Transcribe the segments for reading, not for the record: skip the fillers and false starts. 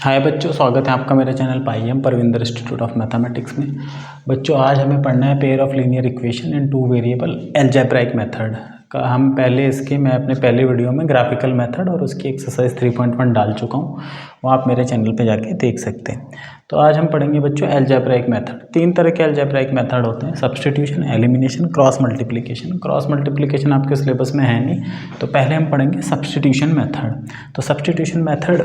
हाय बच्चों, स्वागत है आपका मेरे चैनल पाईएम परविंदर इंस्टीट्यूट ऑफ मैथमेटिक्स में। बच्चों आज हमें पढ़ना है pair of linear equation in two variable algebraic method का। हम पहले मैं अपने पहले वीडियो में ग्राफिकल मेथड और उसकी एक्सरसाइज 3.1 डाल चुका हूँ, वो आप मेरे चैनल पे जाके देख सकते हैं। तो आज हम पढ़ेंगे बच्चों अलजेब्राइक मेथड। तीन तरह के अलजेब्राइक मेथड होते हैं, substitution, elimination, cross multiplication. Cross multiplication आपके सिलेबस में है नहीं, तो पहले हम पढ़ेंगे सब्स्टिट्यूशन मेथड। तो सब्स्टिट्यूशन मेथड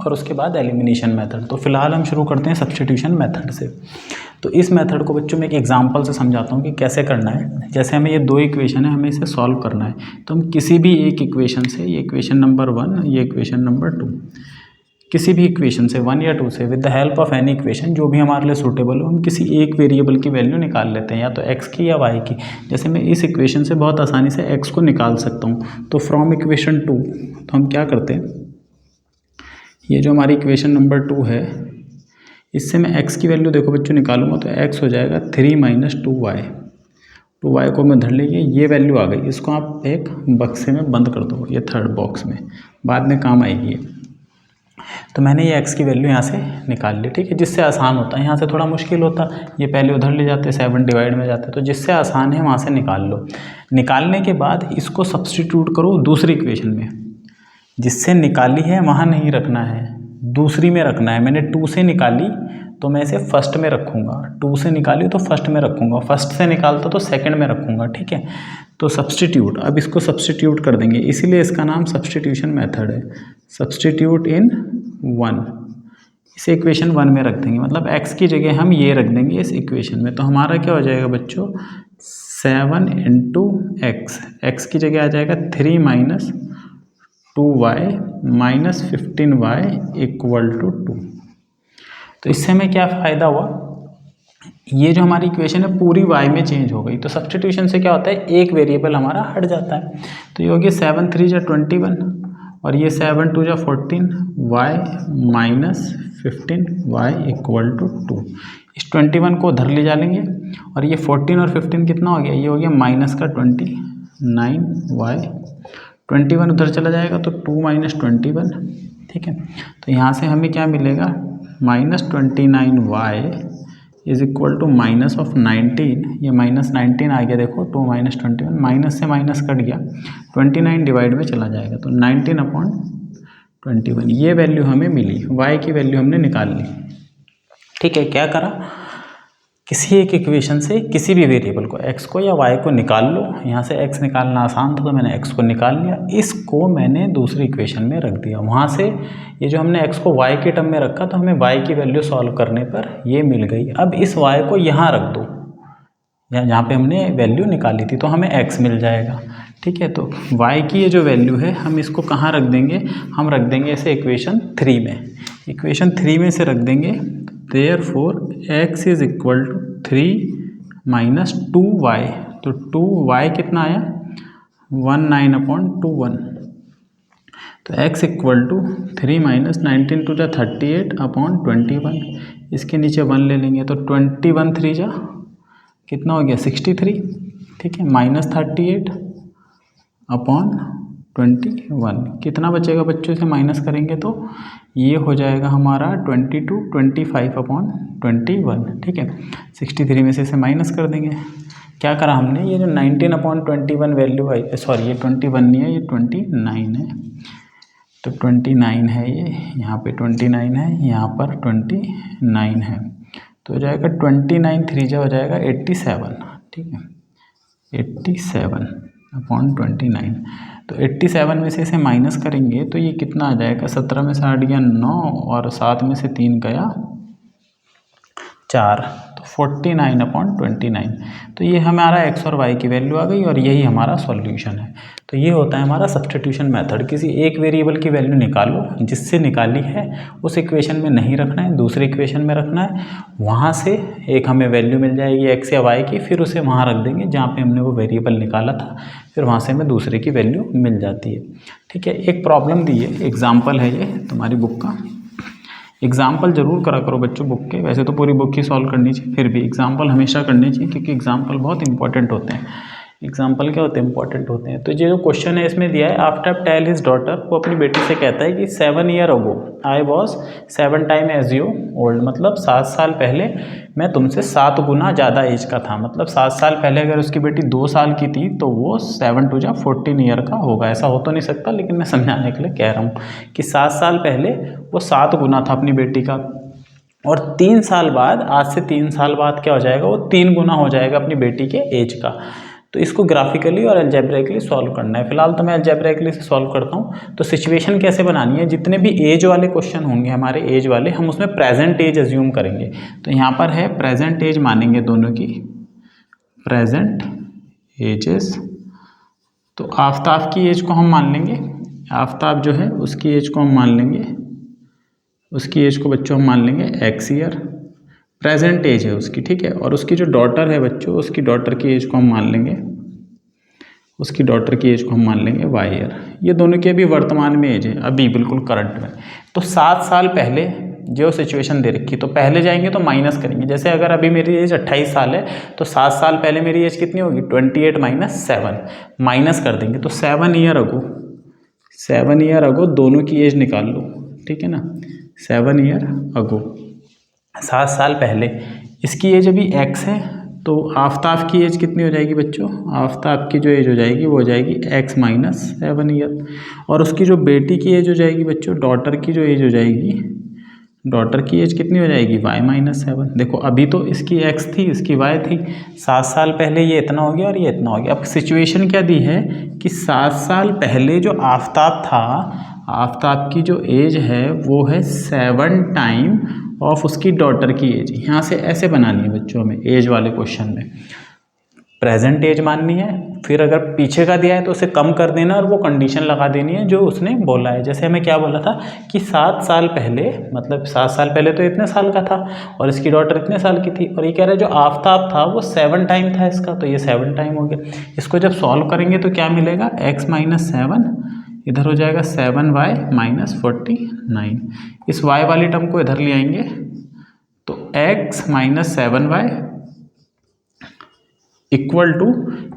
और उसके बाद एलिमिनेशन मेथड। तो फिलहाल हम शुरू करते हैं सब्स्टिट्यूशन मेथड से। तो इस मेथड को बच्चों मैं एक एग्जांपल से समझाता हूँ कि कैसे करना है। जैसे हमें ये दो इक्वेशन है, हमें इसे सॉल्व करना है, तो हम किसी भी एक इक्वेशन से, ये इक्वेशन नंबर 1, ये इक्वेशन नंबर 2, किसी भी इक्वेशन से 1 या 2 से with the help of any equation जो भी हमारे लिए सूटेबल हो, हम किसी एक वेरिएबल की वैल्यू निकाल लेते हैं, या तो x की या y की। जैसे मैं इस इक्वेशन से बहुत आसानी से x को निकाल सकता हूँ। तो फ्रॉम इक्वेशन 2 तो हम क्या करते हैं, ये जो हमारी इक्वेशन नंबर 2 है, इससे मैं x की वैल्यू देखो बच्चों निकालूंगा तो x हो जाएगा 3 - 2y। 2y को मैं धर लेंगे, ये वैल्यू आ गई। इसको आप एक बक्से में बंद कर दो, ये थर्ड बॉक्स में, बाद में काम आएगी। तो मैंने ये x की वैल्यू यहाँ से निकाल ली, ठीक है। जिससे आसान होता है, यहाँ से थोड़ा मुश्किल होता, ये पहले उधर ले जाते, 7 डिवाइड में जाते, तो जिससे आसान है वहाँ से निकाल लो। निकालने के बाद इसको सब्स्टिट्यूट करो दूसरी इक्वेशन में, जिससे निकाली है वहाँ नहीं रखना है, दूसरी में रखना है। मैंने 2 से निकाली तो मैं इसे फर्स्ट में रखूँगा, 2 से निकाली तो फर्स्ट में रखूँगा, फर्स्ट से निकालता तो सेकंड में रखूँगा, ठीक है। तो सब्स्टिट्यूट, अब इसको सब्स्टिट्यूट कर देंगे, इसीलिए इसका नाम सब्स्टिट्यूशन मेथड है। सब्स्टिट्यूट इन 1, इसे इक्वेशन 1 में रख देंगे, मतलब x की जगह हम ये रख देंगे इस इक्वेशन में। तो हमारा क्या हो जाएगा बच्चों, 7 × x की जगह आ जाएगा 3 - 2y - 15y = 2। तो इससे हमें क्या फ़ायदा हुआ, ये जो हमारी इक्वेशन है पूरी y में चेंज हो गई। तो सब्स्टिट्यूशन से क्या होता है, एक वेरिएबल हमारा हट जाता है। तो ये हो गया 7 × 3 = 21 और ये 7 × 2 = 14, y - 15y = 2। इस 21 को उधर ले जा लेंगे और ये 14 और 15 कितना हो गया, ये हो गया -29y। 21 उधर चला जाएगा तो 2 - 21, ठीक है। तो यहाँ से हमें क्या मिलेगा, -29y = -19, ये -19 आ गया, देखो 2 - 21, माइनस से माइनस कट गया, 29 डिवाइड में चला जाएगा, तो 19/21 ये वैल्यू हमें मिली, y की वैल्यू हमने निकाल ली, ठीक है। क्या करा, किसी एक इक्वेशन से किसी भी वेरिएबल को, x को या y को निकाल लो। यहाँ से x निकालना आसान था तो मैंने x को निकाल लिया, इसको मैंने दूसरी इक्वेशन में रख दिया। वहाँ से ये जो हमने x को y के टर्म में रखा, तो हमें y की वैल्यू सॉल्व करने पर ये मिल गई। अब इस y को यहाँ रख दो, जहाँ पे हमने वैल्यू निकाली थी, तो हमें x मिल जाएगा, ठीक है। तो y की ये जो वैल्यू है, हम इसको कहाँ रख देंगे, हम रख देंगे इसे इक्वेशन 3 में। इक्वेशन 3 में से रख देंगे, Therefore x = 3 - 2y। तो 2y कितना आया, 19/21। तो x = 3 - 19 × 2 = 38/21। इसके नीचे 1 ले लेंगे तो 21 3 जा कितना हो गया, 63, ठीक है। -38/21 कितना बचेगा बच्चों, से माइनस करेंगे तो ये हो जाएगा हमारा 25/21, ठीक है। 63 में से इसे माइनस कर देंगे। क्या करा हमने, ये जो 19/21 वैल्यू आई, सॉरी ये 21 नहीं है, ये 29 है। तो 29 है ये, यहाँ पे 29 है, यहाँ पर 29 है, तो हो जाएगा 29 3 जा हो जाएगा 87, ठीक है। 87/29, तो 87 में से इसे माइनस करेंगे तो ये कितना आ जाएगा, 17 में से 8 गया 9 और 7 में से 3 गया 4, तो 49/29। तो ये हमारा x और y की वैल्यू आ गई और यही हमारा सॉल्यूशन है। तो ये होता है हमारा सब्स्टिट्यूशन मेथड। किसी एक वेरिएबल की वैल्यू निकालो, जिससे निकाली है उस इक्वेशन में नहीं रखना है, दूसरे इक्वेशन में रखना है। वहाँ से एक हमें वैल्यू मिल जाएगी x या y की, फिर उसे वहाँ रख देंगे जहाँ पे हमने वो वेरिएबल निकाला था, फिर वहाँ से हमें दूसरे की वैल्यू मिल जाती है, ठीक है। एक प्रॉब्लम दी है, एग्जाम्पल है ये तुम्हारी बुक का। एग्जाम्पल जरूर करा करो बच्चों बुक के, वैसे तो पूरी बुक ही सॉल्व करनी चाहिए, फिर भी एग्जाम्पल हमेशा करने चाहिए, क्योंकि एग्जाम्पल बहुत इंपॉर्टेंट होते हैं। एग्जाम्पल क्या होते हैं, इंपॉर्टेंट होते हैं। तो ये जो क्वेश्चन है इसमें दिया है, आफ्टर टेल हिज डॉटर, वो अपनी बेटी से कहता है कि 7 year ago I was 7 time as you old, मतलब 7 साल पहले मैं तुमसे 7 गुना ज़्यादा एज का था। मतलब 7 साल पहले अगर उसकी बेटी 2 साल की थी तो वो 7 टू जा 14 ईयर का होगा। ऐसा हो तो नहीं सकता, लेकिन मैं समझाने के लिए कह रहा हूँ कि 7 साल पहले वो 7 गुना था अपनी बेटी का, और 3 साल बाद, आज से 3 साल बाद क्या हो जाएगा, वो 3 गुना हो जाएगा अपनी बेटी के एज का। तो इसको ग्राफिकली और अलजेब्रिकली सॉल्व करना है। फिलहाल तो मैं अलजेब्रिकली से सॉल्व करता हूँ। तो सिचुएशन कैसे बनानी है, जितने भी एज वाले क्वेश्चन होंगे हमारे एज वाले, हम उसमें प्रेजेंट एज एज्यूम करेंगे। तो यहाँ पर है प्रेजेंट एज मानेंगे दोनों की, प्रेजेंट एजेस। तो आफ्ताब की एज को हम मान लेंगे, आफ्ताब जो है उसकी एज को हम मान लेंगे, उसकी एज को बच्चों हम मान लेंगे x ईयर, प्रेजेंट एज है उसकी, ठीक है। और उसकी जो डॉटर है बच्चों, उसकी डॉटर की एज को हम मान लेंगे, उसकी डॉटर की एज को हम मान लेंगे y ईयर। ये दोनों की अभी वर्तमान में एज है, अभी बिल्कुल करंट में। तो 7 साल पहले जो सिचुएशन दे रखी, तो पहले जाएंगे तो माइनस करेंगे। जैसे अगर अभी मेरी एज 28 साल है तो 7 साल पहले मेरी एज कितनी होगी, 28 माइनस 7, माइनस कर देंगे तो 7 ईयर अगो, 7 ईयर अगो दोनों की एज निकाल लो, ठीक है ना। 7 ईयर अगो, 7 साल पहले, इसकी एज अभी x है, तो आफ्ताब की एज कितनी हो जाएगी बच्चों, आफ्ताब की जो एज हो जाएगी वो हो जाएगी x माइनस 7 ईयर। और उसकी जो बेटी की एज हो जाएगी बच्चों, डॉटर की जो एज हो जाएगी, डॉटर की एज कितनी हो जाएगी, y माइनस 7। देखो अभी तो इसकी x थी, इसकी y थी, 7 साल पहले ये इतना हो गया और ये इतना हो गया। अब सिचुएशन क्या दी है कि 7 साल पहले जो आफ्ताब था, आफ्ताब की जो एज है वो है 7 टाइम ऑफ उसकी डॉटर की एज। यहाँ से ऐसे बनानी है बच्चों हमें एज वाले क्वेश्चन में, प्रेजेंट एज माननी है, फिर अगर पीछे का दिया है तो उसे कम कर देना और वो कंडीशन लगा देनी है जो उसने बोला है। जैसे हमें क्या बोला था कि 7 साल पहले, मतलब 7 साल पहले तो इतने साल का था और इसकी डॉटर इतने साल की थी, और ये कह रहा है जो आफ्ताब था वो 7 टाइम था इसका, तो ये 7 टाइम हो गया। इसको जब सॉल्व करेंगे तो क्या मिलेगा, x माइनस 7, इधर हो जाएगा 7y माइनस 49। इस y वाली टर्म को इधर ले आएंगे तो x minus 7y equal to,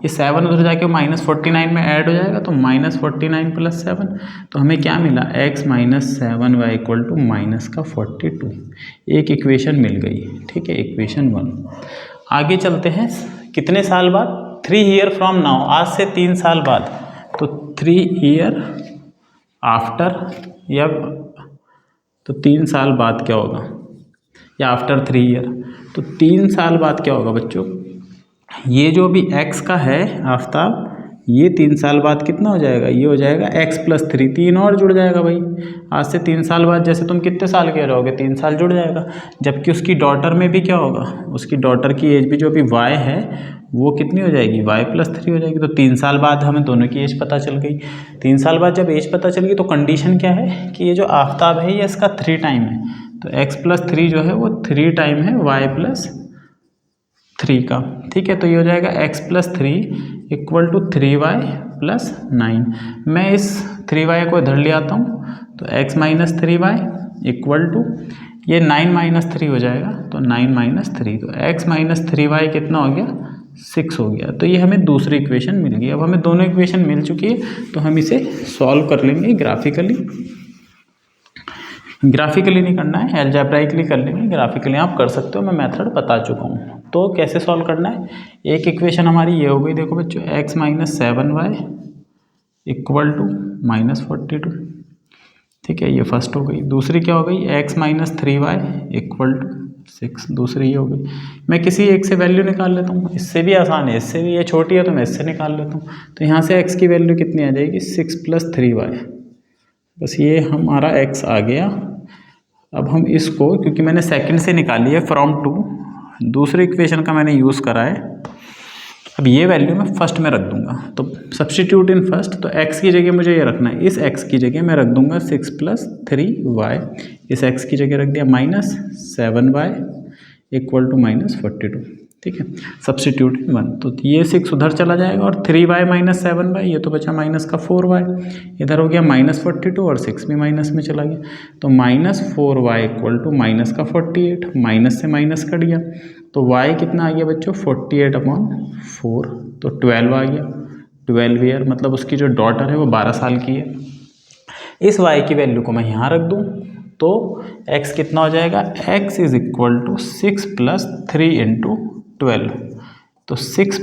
ये 7 उधर जाके माइनस 49 में ऐड हो जाएगा तो माइनस 49 प्लस 7, तो हमें क्या मिला, x minus 7y equal to minus का 42। एक इक्वेशन मिल गई, ठीक है, इक्वेशन 1। आगे चलते हैं, कितने साल बाद, 3 ईयर फ्रॉम नाउ, आज से 3 साल बाद। तो 3 ईयर आफ्टर, या तो 3 साल बाद क्या होगा, या आफ्टर 3 ईयर, तो 3 साल बाद क्या होगा बच्चों, ये जो भी x का है आफ्ताब, ये 3 साल बाद कितना हो जाएगा, ये हो जाएगा x प्लस 3, 3 और जुड़ जाएगा भाई। आज से 3 साल बाद जैसे तुम कितने साल के रहोगे, 3 साल जुड़ जाएगा। जबकि उसकी डॉटर में भी क्या होगा, उसकी डॉटर की एज भी जो अभी y है वो कितनी हो जाएगी, y प्लस 3 हो जाएगी। तो 3 साल बाद हमें दोनों की एज पता चल गई। 3 साल बाद जब एज पता चल गई तो कंडीशन क्या है कि ये जो आफ्ताब है ये इसका 3 टाइम है, तो x प्लस 3 जो है वो 3 टाइम है y प्लस 3 का, ठीक है। तो ये हो जाएगा x plus 3 equal to 3y plus 9। मैं इस 3y को इधर ले आता हूँ, तो x minus 3y equal to, ये 9 माइनस 3 हो जाएगा, तो 9 माइनस 3, तो x माइनस 3y कितना हो गया, 6 हो गया। तो ये हमें दूसरी इक्वेशन मिल गई। अब हमें दोनों इक्वेशन मिल चुकी है तो हम इसे सॉल्व कर लेंगे ग्राफिकली। ग्राफिकली नहीं करना है, अलजेब्राइकली कर लेंगे। ग्राफिकली आप कर सकते हो, मैं मेथड बता चुका हूँ। तो कैसे सॉल्व करना है, एक इक्वेशन हमारी ये हो गई, देखो बच्चों, x minus 7y equal to minus 42, ठीक है, ये फर्स्ट हो गई। दूसरी क्या हो गई, x minus 3y equal to 6, दूसरी ये हो गई। मैं किसी एक से वैल्यू निकाल लेता हूँ, इससे भी आसान है, इससे भी ये छोटी है तो मैं इससे निकाल लेता हूँ। तो यहाँ से x की वैल्यू कितनी आ जाएगी, 6 प्लस 3y, बस ये हमारा x आ गया। अब हम इसको, क्योंकि मैंने सेकंड से निकाली है फ्रॉम टू, दूसरे इक्वेशन का मैंने यूज़ करा है, अब ये वैल्यू मैं फर्स्ट में रख दूंगा। तो सब्स्टिट्यूट इन फर्स्ट, तो x की जगह मुझे ये रखना है, इस x की जगह मैं रख दूंगा 6 प्लस 3y, इस x की जगह रख दिया minus 7y equal to minus 42। ठीक है, सब्सटीट्यूट 1, तो ये 6 उधर चला जाएगा और 3y माइनस 7y, ये तो बचा माइनस का 4y, इधर हो गया माइनस 42 और 6 भी माइनस में चला गया, तो minus 4y equal to minus का 48, माइनस से माइनस कट गया, तो y कितना आ गया बच्चों 48/4, तो 12 आ गया, 12 ईयर, मतलब उसकी जो डॉटर है वो 12 साल की है। इस y की वैल्यू को मैं यहाँ रख दूँ तो x कितना हो जाएगा, x इज इक्वल टू 6 + 3 × 12, तो 6 +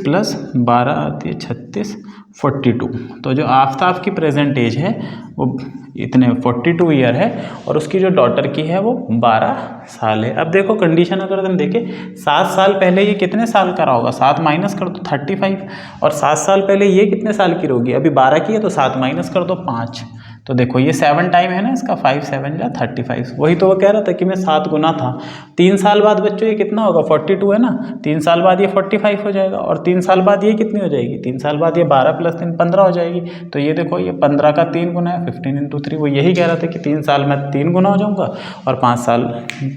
12 आती है 36, 42, तो जो आफ्ताब की प्रेजेंट एज है वो इतने 42 ईयर है और उसकी जो डॉटर की है वो 12 साल है। अब देखो कंडीशन अगर तुम देखें 7 साल पहले ये कितने साल का रहा होगा, 7 माइनस कर दो 35, और 7 साल पहले ये कितने साल की होगी, अभी 12 की है, तो 7 माइनस कर दो 5, तो देखो ये 7 टाइम है ना इसका, 5 7 या 35, वही तो वो कह रहा था कि मैं 7 गुना था। 3 साल बाद बच्चों ये कितना होगा, 42 है ना, 3 साल बाद ये 45 हो जाएगा, और 3 साल बाद ये कितनी हो जाएगी, 3 साल बाद ये 12 + 3 15 हो जाएगी, तो ये देखो ये 15 का 3 गुना है, 15 × 3, वो यही कह रहा था कि 3 साल में 3 गुना हो जाऊँगा और 5 साल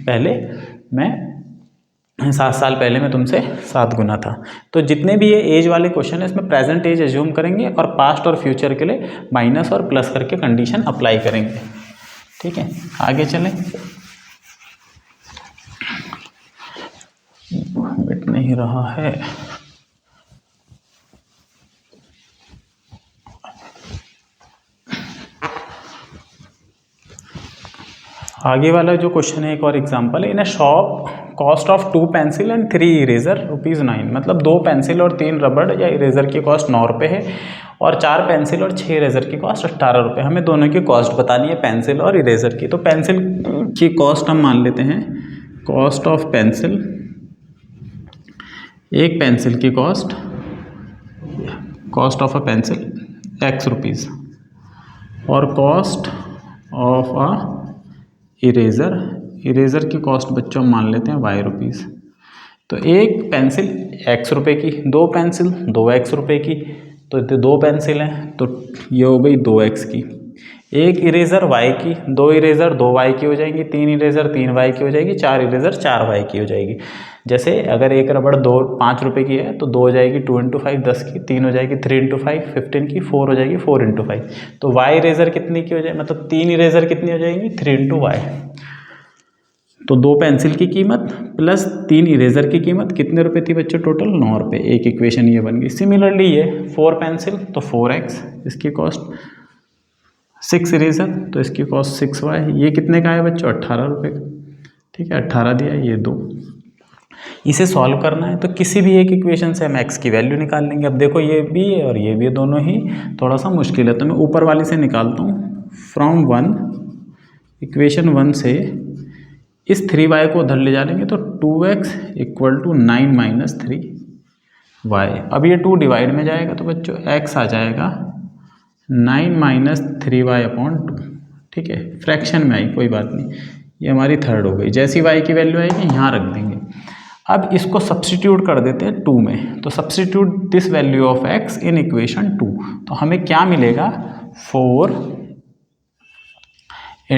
पहले मैं 7 साल पहले मैं तुमसे 7 गुना था। तो जितने भी ये एज वाले क्वेश्चन है इसमें प्रेजेंट एज एज्यूम करेंगे और पास्ट और फ्यूचर के लिए माइनस और प्लस करके कंडीशन अप्लाई करेंगे। ठीक है, आगे चलें, मिट नहीं रहा है। आगे वाला जो क्वेश्चन है एक और एग्जांपल है, in a shop cost of 2 pencil and 3 eraser ₹9, मतलब 2 पेंसिल और 3 रबड़ या इरेजर की कॉस्ट 9 रुपये है और 4 पेंसिल और 6 इरेजर की कॉस्ट 18 रुपये। हमें दोनों की कॉस्ट बतानी है, पेंसिल और इरेजर की। तो पेंसिल की कॉस्ट हम मान लेते हैं, कॉस्ट ऑफ पेंसिल, एक पेंसिल की cost of a pencil X rupees और कॉस्ट ऑफ अ इरेज़र की कॉस्ट बच्चों मान लेते हैं Y रुपीज़। तो एक पेंसिल X रुपये की, 2 पेंसिल 2X रुपये की, तो 2 पेंसिल हैं तो ये हो गई 2X की, एक इरेज़र Y की, 2 इरेज़र 2Y की हो जाएंगी, 3 इरेज़र 3Y की हो जाएगी, 4 इरेज़र 4Y की हो जाएगी। जैसे अगर एक रबड़ 5 रुपये की है तो 2 हो जाएगी 2 × 5 10 की, 3 हो जाएगी 3 × 5 15 की, 4 हो जाएगी 4 × 5। तो Y इरेज़र कितनी की हो जाए, मतलब 3 इरेज़र कितनी हो जाएगी 3 × Y। तो 2 पेंसिल की कीमत प्लस 3 इरेज़र की कीमत कितने रुपए थी बच्चों, टोटल 9 रुपये। एक इक्वेशन ये बन गई। सिमिलरली ये 4 पेंसिल तो 4X इसकी कॉस्ट, 6 इरेज़र तो इसकी कॉस्ट 6Y, ये कितने का है बच्चों 18 रुपये का। ठीक है, 18 दिया है, ये 2। इसे सॉल्व करना है तो किसी भी एक इक्वेशन से हम x की वैल्यू निकाल लेंगे। अब देखो ये भी है और ये भी है, दोनों ही थोड़ा सा मुश्किल है, तो मैं ऊपर वाली से निकालता हूँ। फ्रॉम 1, इक्वेशन 1 से इस 3y को उधर ले जाएंगे तो 2x = 9 - 3y। अब ये 2 डिवाइड में जाएगा तो बच्चों x आ जाएगा 9 - 3y/2। ठीक है, फ्रैक्शन में आई, कोई बात नहीं, ये हमारी थर्ड हो गई। जैसी y की वैल्यू आएगी यहाँ रख देंगे। अब इसको सब्सटीट्यूट कर देते हैं 2 में, तो substitute this value of x in equation 2, तो हमें क्या मिलेगा 4 ×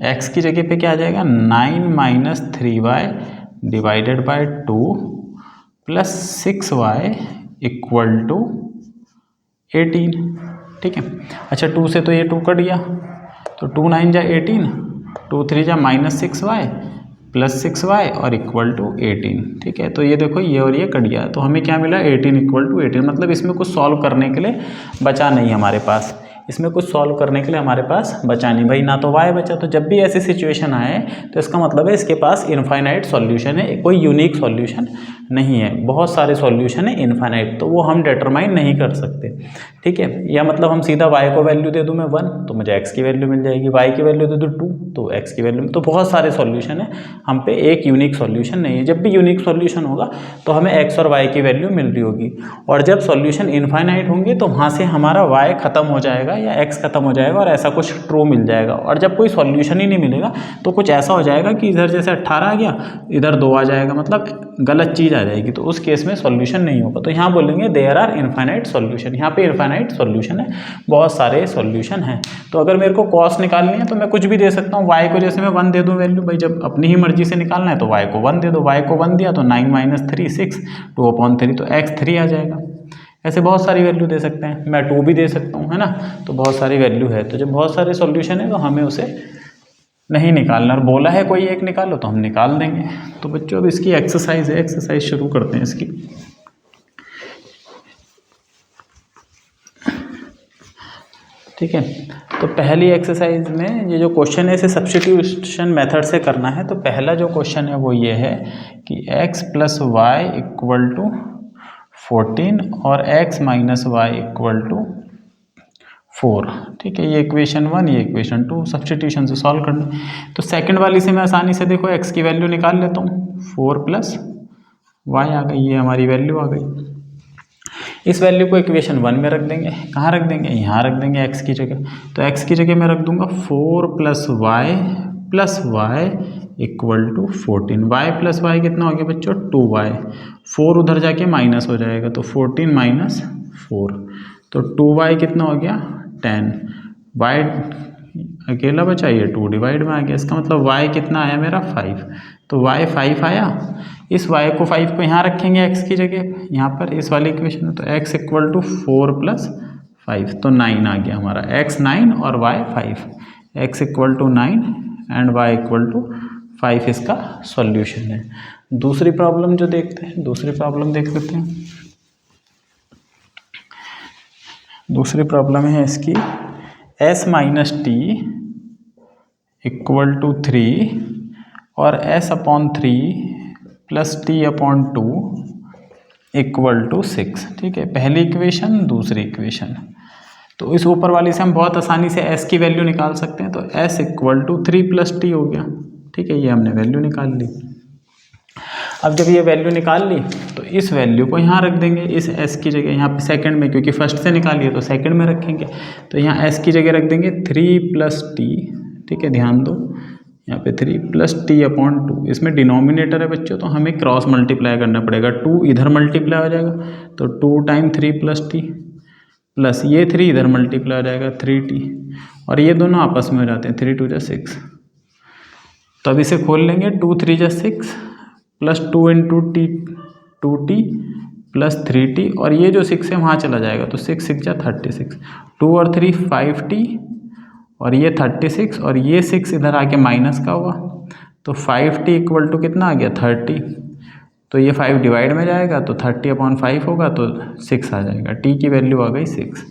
x की जगह पे क्या आ जाएगा 9 - 3y divided by 2 plus 6y = 18। ठीक है, अच्छा 2 से तो ये 2 कट गया, तो 2 9 जा 18, 2 3 जा -6y प्लस 6y और = 18। ठीक है, तो ये देखो ये और ये कट गया, तो हमें क्या मिला 18 = 18, मतलब इसमें कुछ सॉल्व करने के लिए बचा नहीं हमारे पास, इसमें कुछ सॉल्व करने के लिए हमारे पास बचा नहीं भाई, ना तो y बचा। तो जब भी ऐसी सिचुएशन आए तो इसका मतलब है इसके पास इनफाइनाइट सॉल्यूशन है, कोई यूनिक सॉल्यूशन नहीं है, बहुत सारे सॉल्यूशन है इनफाइनाइट, तो वो हम डिटरमाइन नहीं कर सकते। ठीक है, या मतलब हम सीधा y को वैल्यू दे दूँ मैं 1 तो मुझे x की वैल्यू मिल जाएगी, y की वैल्यू दे दूँ 2 तो x की वैल्यू, तो बहुत सारे सॉल्यूशन है, हम पे एक यूनिक सॉल्यूशन नहीं है। जब भी यूनिक सॉल्यूशन होगा तो हमें x और y की वैल्यू मिल रही होगी, और जब सॉल्यूशन इनफाइनाइट होंगे तो वहाँ से हमारा y खत्म हो जाएगा, या x खत्म हो जाएगा और ऐसा कुछ ट्रू मिल जाएगा। और जब कोई सॉल्यूशन ही नहीं मिलेगा तो कुछ ऐसा हो जाएगा कि इधर जैसे 18 आ गया, इधर 2 आ जाएगा, मतलब गलत चीज़ आ जाएगी, तो उस केस में सॉल्यूशन नहीं होगा। तो यहाँ बोलेंगे देयर आर इनफाइनाइट सॉल्यूशन। यहाँ पे इनफाइनाइट सॉल्यूशन है, बहुत सारे सॉल्यूशन हैं। तो अगर मेरे को कॉस निकालनी है तो मैं कुछ भी दे सकता हूँ। y को जैसे मैं 1 दे दूँ वैल्यू, भाई जब अपनी ही मर्जी से निकालना है तो y को 1 दे दो। y को 1 दिया तो 9 - 3 6, 2/3 तो x 3 आ जाएगा। ऐसे बहुत सारी वैल्यू दे सकते हैं, मैं 2 भी दे सकता हूँ, है ना। तो बहुत सारी वैल्यू है, तो जब बहुत सारे सॉल्यूशन है तो हमें उसे नहीं निकालना, और बोला है कोई एक निकालो तो हम निकाल देंगे। तो बच्चों अब इसकी एक्सरसाइज है, एक्सरसाइज शुरू करते हैं इसकी। ठीक है, तो पहली एक्सरसाइज में ये जो क्वेश्चन है इसे सब्स्टिट्यूशन मेथड से करना है। तो पहला जो क्वेश्चन है वो ये है कि x + y = 14 और x - y = 4। ठीक है, ये इक्वेशन 1, ये इक्वेशन 2 सब्स्टिट्यूशन से सॉल्व करना। तो सेकंड वाली से मैं आसानी से देखो x की वैल्यू निकाल लेता हूँ। 4 + y आ गई, ये हमारी वैल्यू आ गई। इस वैल्यू को इक्वेशन 1 में रख देंगे। कहाँ रख देंगे? यहाँ रख देंगे x की जगह। तो x की जगह मैं रख दूंगा 4 + y = 14। y + y कितना हो गया बच्चों? 2y। 4 उधर जाके माइनस हो जाएगा, तो 14 - 4, तो 2y कितना हो गया? 10। y अकेला बचा, ये 2 डिवाइड में आ गया। इसका मतलब y कितना आया मेरा? 5। तो y 5 आया। इस y को 5 को यहाँ रखेंगे x की जगह, यहाँ पर इस वाली इक्वेशन में। तो x = 4 + 5, तो 9 आ गया हमारा। x 9 और y 5। x = 9 एंड y = 5 इसका सॉल्यूशन है। दूसरी प्रॉब्लम जो देखते हैं, दूसरी प्रॉब्लम देख लेते हैं। दूसरी प्रॉब्लम है इसकी s - t = 3 और s/3 + t/2 = 6। ठीक है, पहली इक्वेशन, दूसरी इक्वेशन। तो इस ऊपर वाली से हम बहुत आसानी से s की वैल्यू निकाल सकते हैं। तो s = 3 + t हो गया। ठीक है, ये हमने वैल्यू निकाल ली। अब जब ये वैल्यू निकाल ली तो इस वैल्यू को यहाँ रख देंगे, इस s की जगह। यहाँ पे सेकंड में, क्योंकि फर्स्ट से निकाली है तो सेकंड में रखेंगे। तो यहाँ s की जगह रख देंगे 3 + t। ठीक है, ध्यान दो, यहाँ पे 3 + t/2। इसमें डिनोमिनेटर है बच्चों, तो हमें क्रॉस मल्टीप्लाई करना पड़ेगा। 2 इधर मल्टीप्लाई हो जाएगा, तो 2 × 3 + t, प्लस ये 3 इधर मल्टीप्लाई हो जाएगा 3t, और ये दोनों आपस में हो जाते हैं, 3 × 2 = 6। तो अब इसे खोल लेंगे, 2 × 3 = 6 plus 2 × t 2t plus 3t, और ये जो 6 है वहाँ चला जाएगा, तो 6 × 6 = 36। 2 और 3 5t, और ये 36, और ये 6 इधर आके माइनस का हुआ, तो 5t = कितना आ गया? 30। तो ये 5 डिवाइड में जाएगा तो 30/5 होगा, तो 6 आ जाएगा। t की वैल्यू आ गई 6।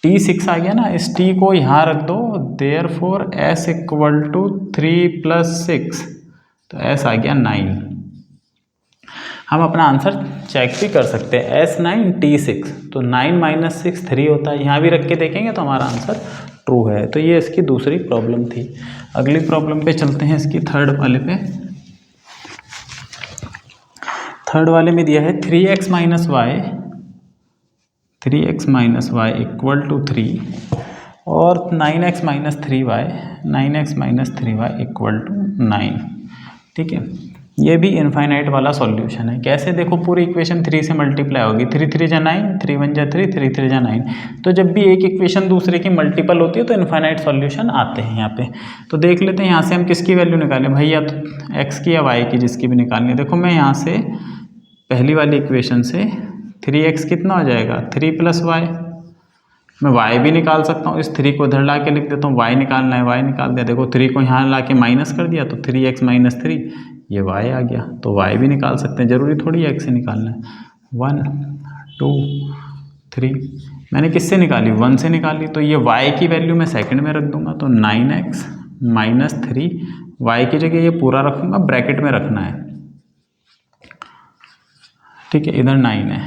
t 6 आ गया ना, इस t को यहाँ रख दो। देयरफॉर s = 3 + 6, तो s आ गया 9। हम अपना आंसर चेक भी कर सकते हैं, S9 T6, तो 9 - 6 3 होता है। यहाँ भी रख के देखेंगे तो हमारा आंसर ट्रू है। तो ये इसकी दूसरी प्रॉब्लम थी। अगली प्रॉब्लम पे चलते हैं, इसकी थर्ड वाले पे। थर्ड वाले में दिया है 3x - y = 3 और 9x - 3y = 9। ठीक है, ये भी इनफाइनाइट वाला सॉल्यूशन है। कैसे? देखो, पूरी इक्वेशन 3 से मल्टीप्लाई होगी। 3 × 3 = 9, 3 × 1 = 3, 3 × 3 = 9। तो जब भी एक इक्वेशन दूसरे की मल्टीपल होती है तो इनफाइनाइट सॉल्यूशन आते हैं यहाँ पे। तो देख लेते हैं यहाँ से हम किसकी वैल्यू निकालें भाई, या तो x की या y की, जिसकी भी निकालनी है। देखो, मैं यहाँ से पहली वाली इक्वेशन से 3x कितना हो जाएगा? 3 + y। मैं y भी निकाल सकता हूँ, इस 3 को इधर ला के लिख देता हूँ। y निकालना है, y निकाल दिया। देखो, 3 को यहाँ ला के माइनस कर दिया, तो 3x - 3, ये y आ गया। तो y भी निकाल सकते हैं, जरूरी थोड़ी x से निकालना है। 1 2 3, मैंने किससे निकाली? 1 से निकाली। तो ये y की वैल्यू मैं सेकंड में रख दूंगा, तो 9x - 3, y की जगह ये पूरा रखूंगा, ब्रैकेट में रखना है। ठीक है, इधर 9 है,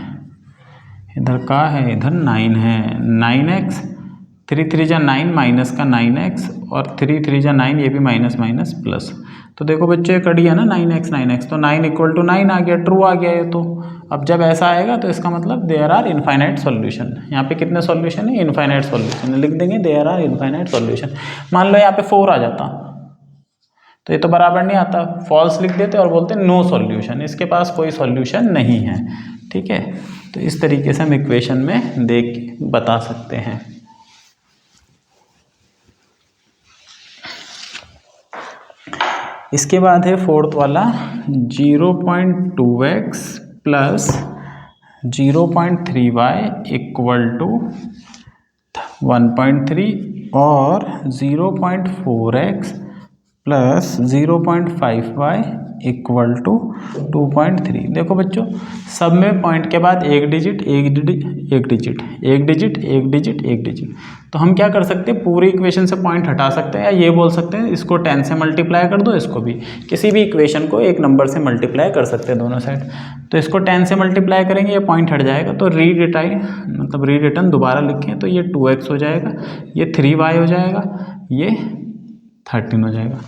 इधर का है, इधर 9 है। 9x 3 3 जा 9 माइनस का 9x और 3 3 जा 9 ये भी माइनस माइनस प्लस। तो देखो बच्चों ये कट गया ना 9x तो 9 इक्वल टू 9 आ गया, ट्रू आ गया ये तो। अब जब ऐसा आएगा तो इसका मतलब देयर आर इनफाइनाइट सॉल्यूशन। यहाँ पे कितने सॉल्यूशन है? इनफाइनाइट सॉल्यूशन है, लिख देंगे देयर आर इनफाइनाइट सॉल्यूशन। मान लो यहाँ पे 4 आ जाता तो ये तो बराबर नहीं आता, फॉल्स लिख देते और बोलते नो सॉल्यूशन, इसके पास कोई सॉल्यूशन नहीं है। ठीक है, तो इस तरीके से हम इक्वेशन में देख के बता सकते हैं। इसके बाद है फोर्थ वाला 0.2x plus 0.3y equal to 1.3 और 0.4x plus 0.5y equal to 2.3। देखो बच्चों सब में पॉइंट के बाद एक डिजिट एक डिजिट एक डिजिट एक डिजिट एक डिजिट एक डिजिट, तो हम क्या कर सकते हैं पूरी इक्वेशन से पॉइंट हटा सकते हैं, या ये बोल सकते हैं इसको 10 से मल्टीप्लाई कर दो, इसको भी किसी भी इक्वेशन को एक नंबर से मल्टीप्लाई कर सकते हैं दोनों साइड। तो इसको 10 से मल्टीप्लाई करेंगे ये पॉइंट हट जाएगा, तो रीरिटर्न दोबारा लिखें तो ये 2x हो जाएगा, ये 3y हो जाएगा, ये 13 हो जाएगा,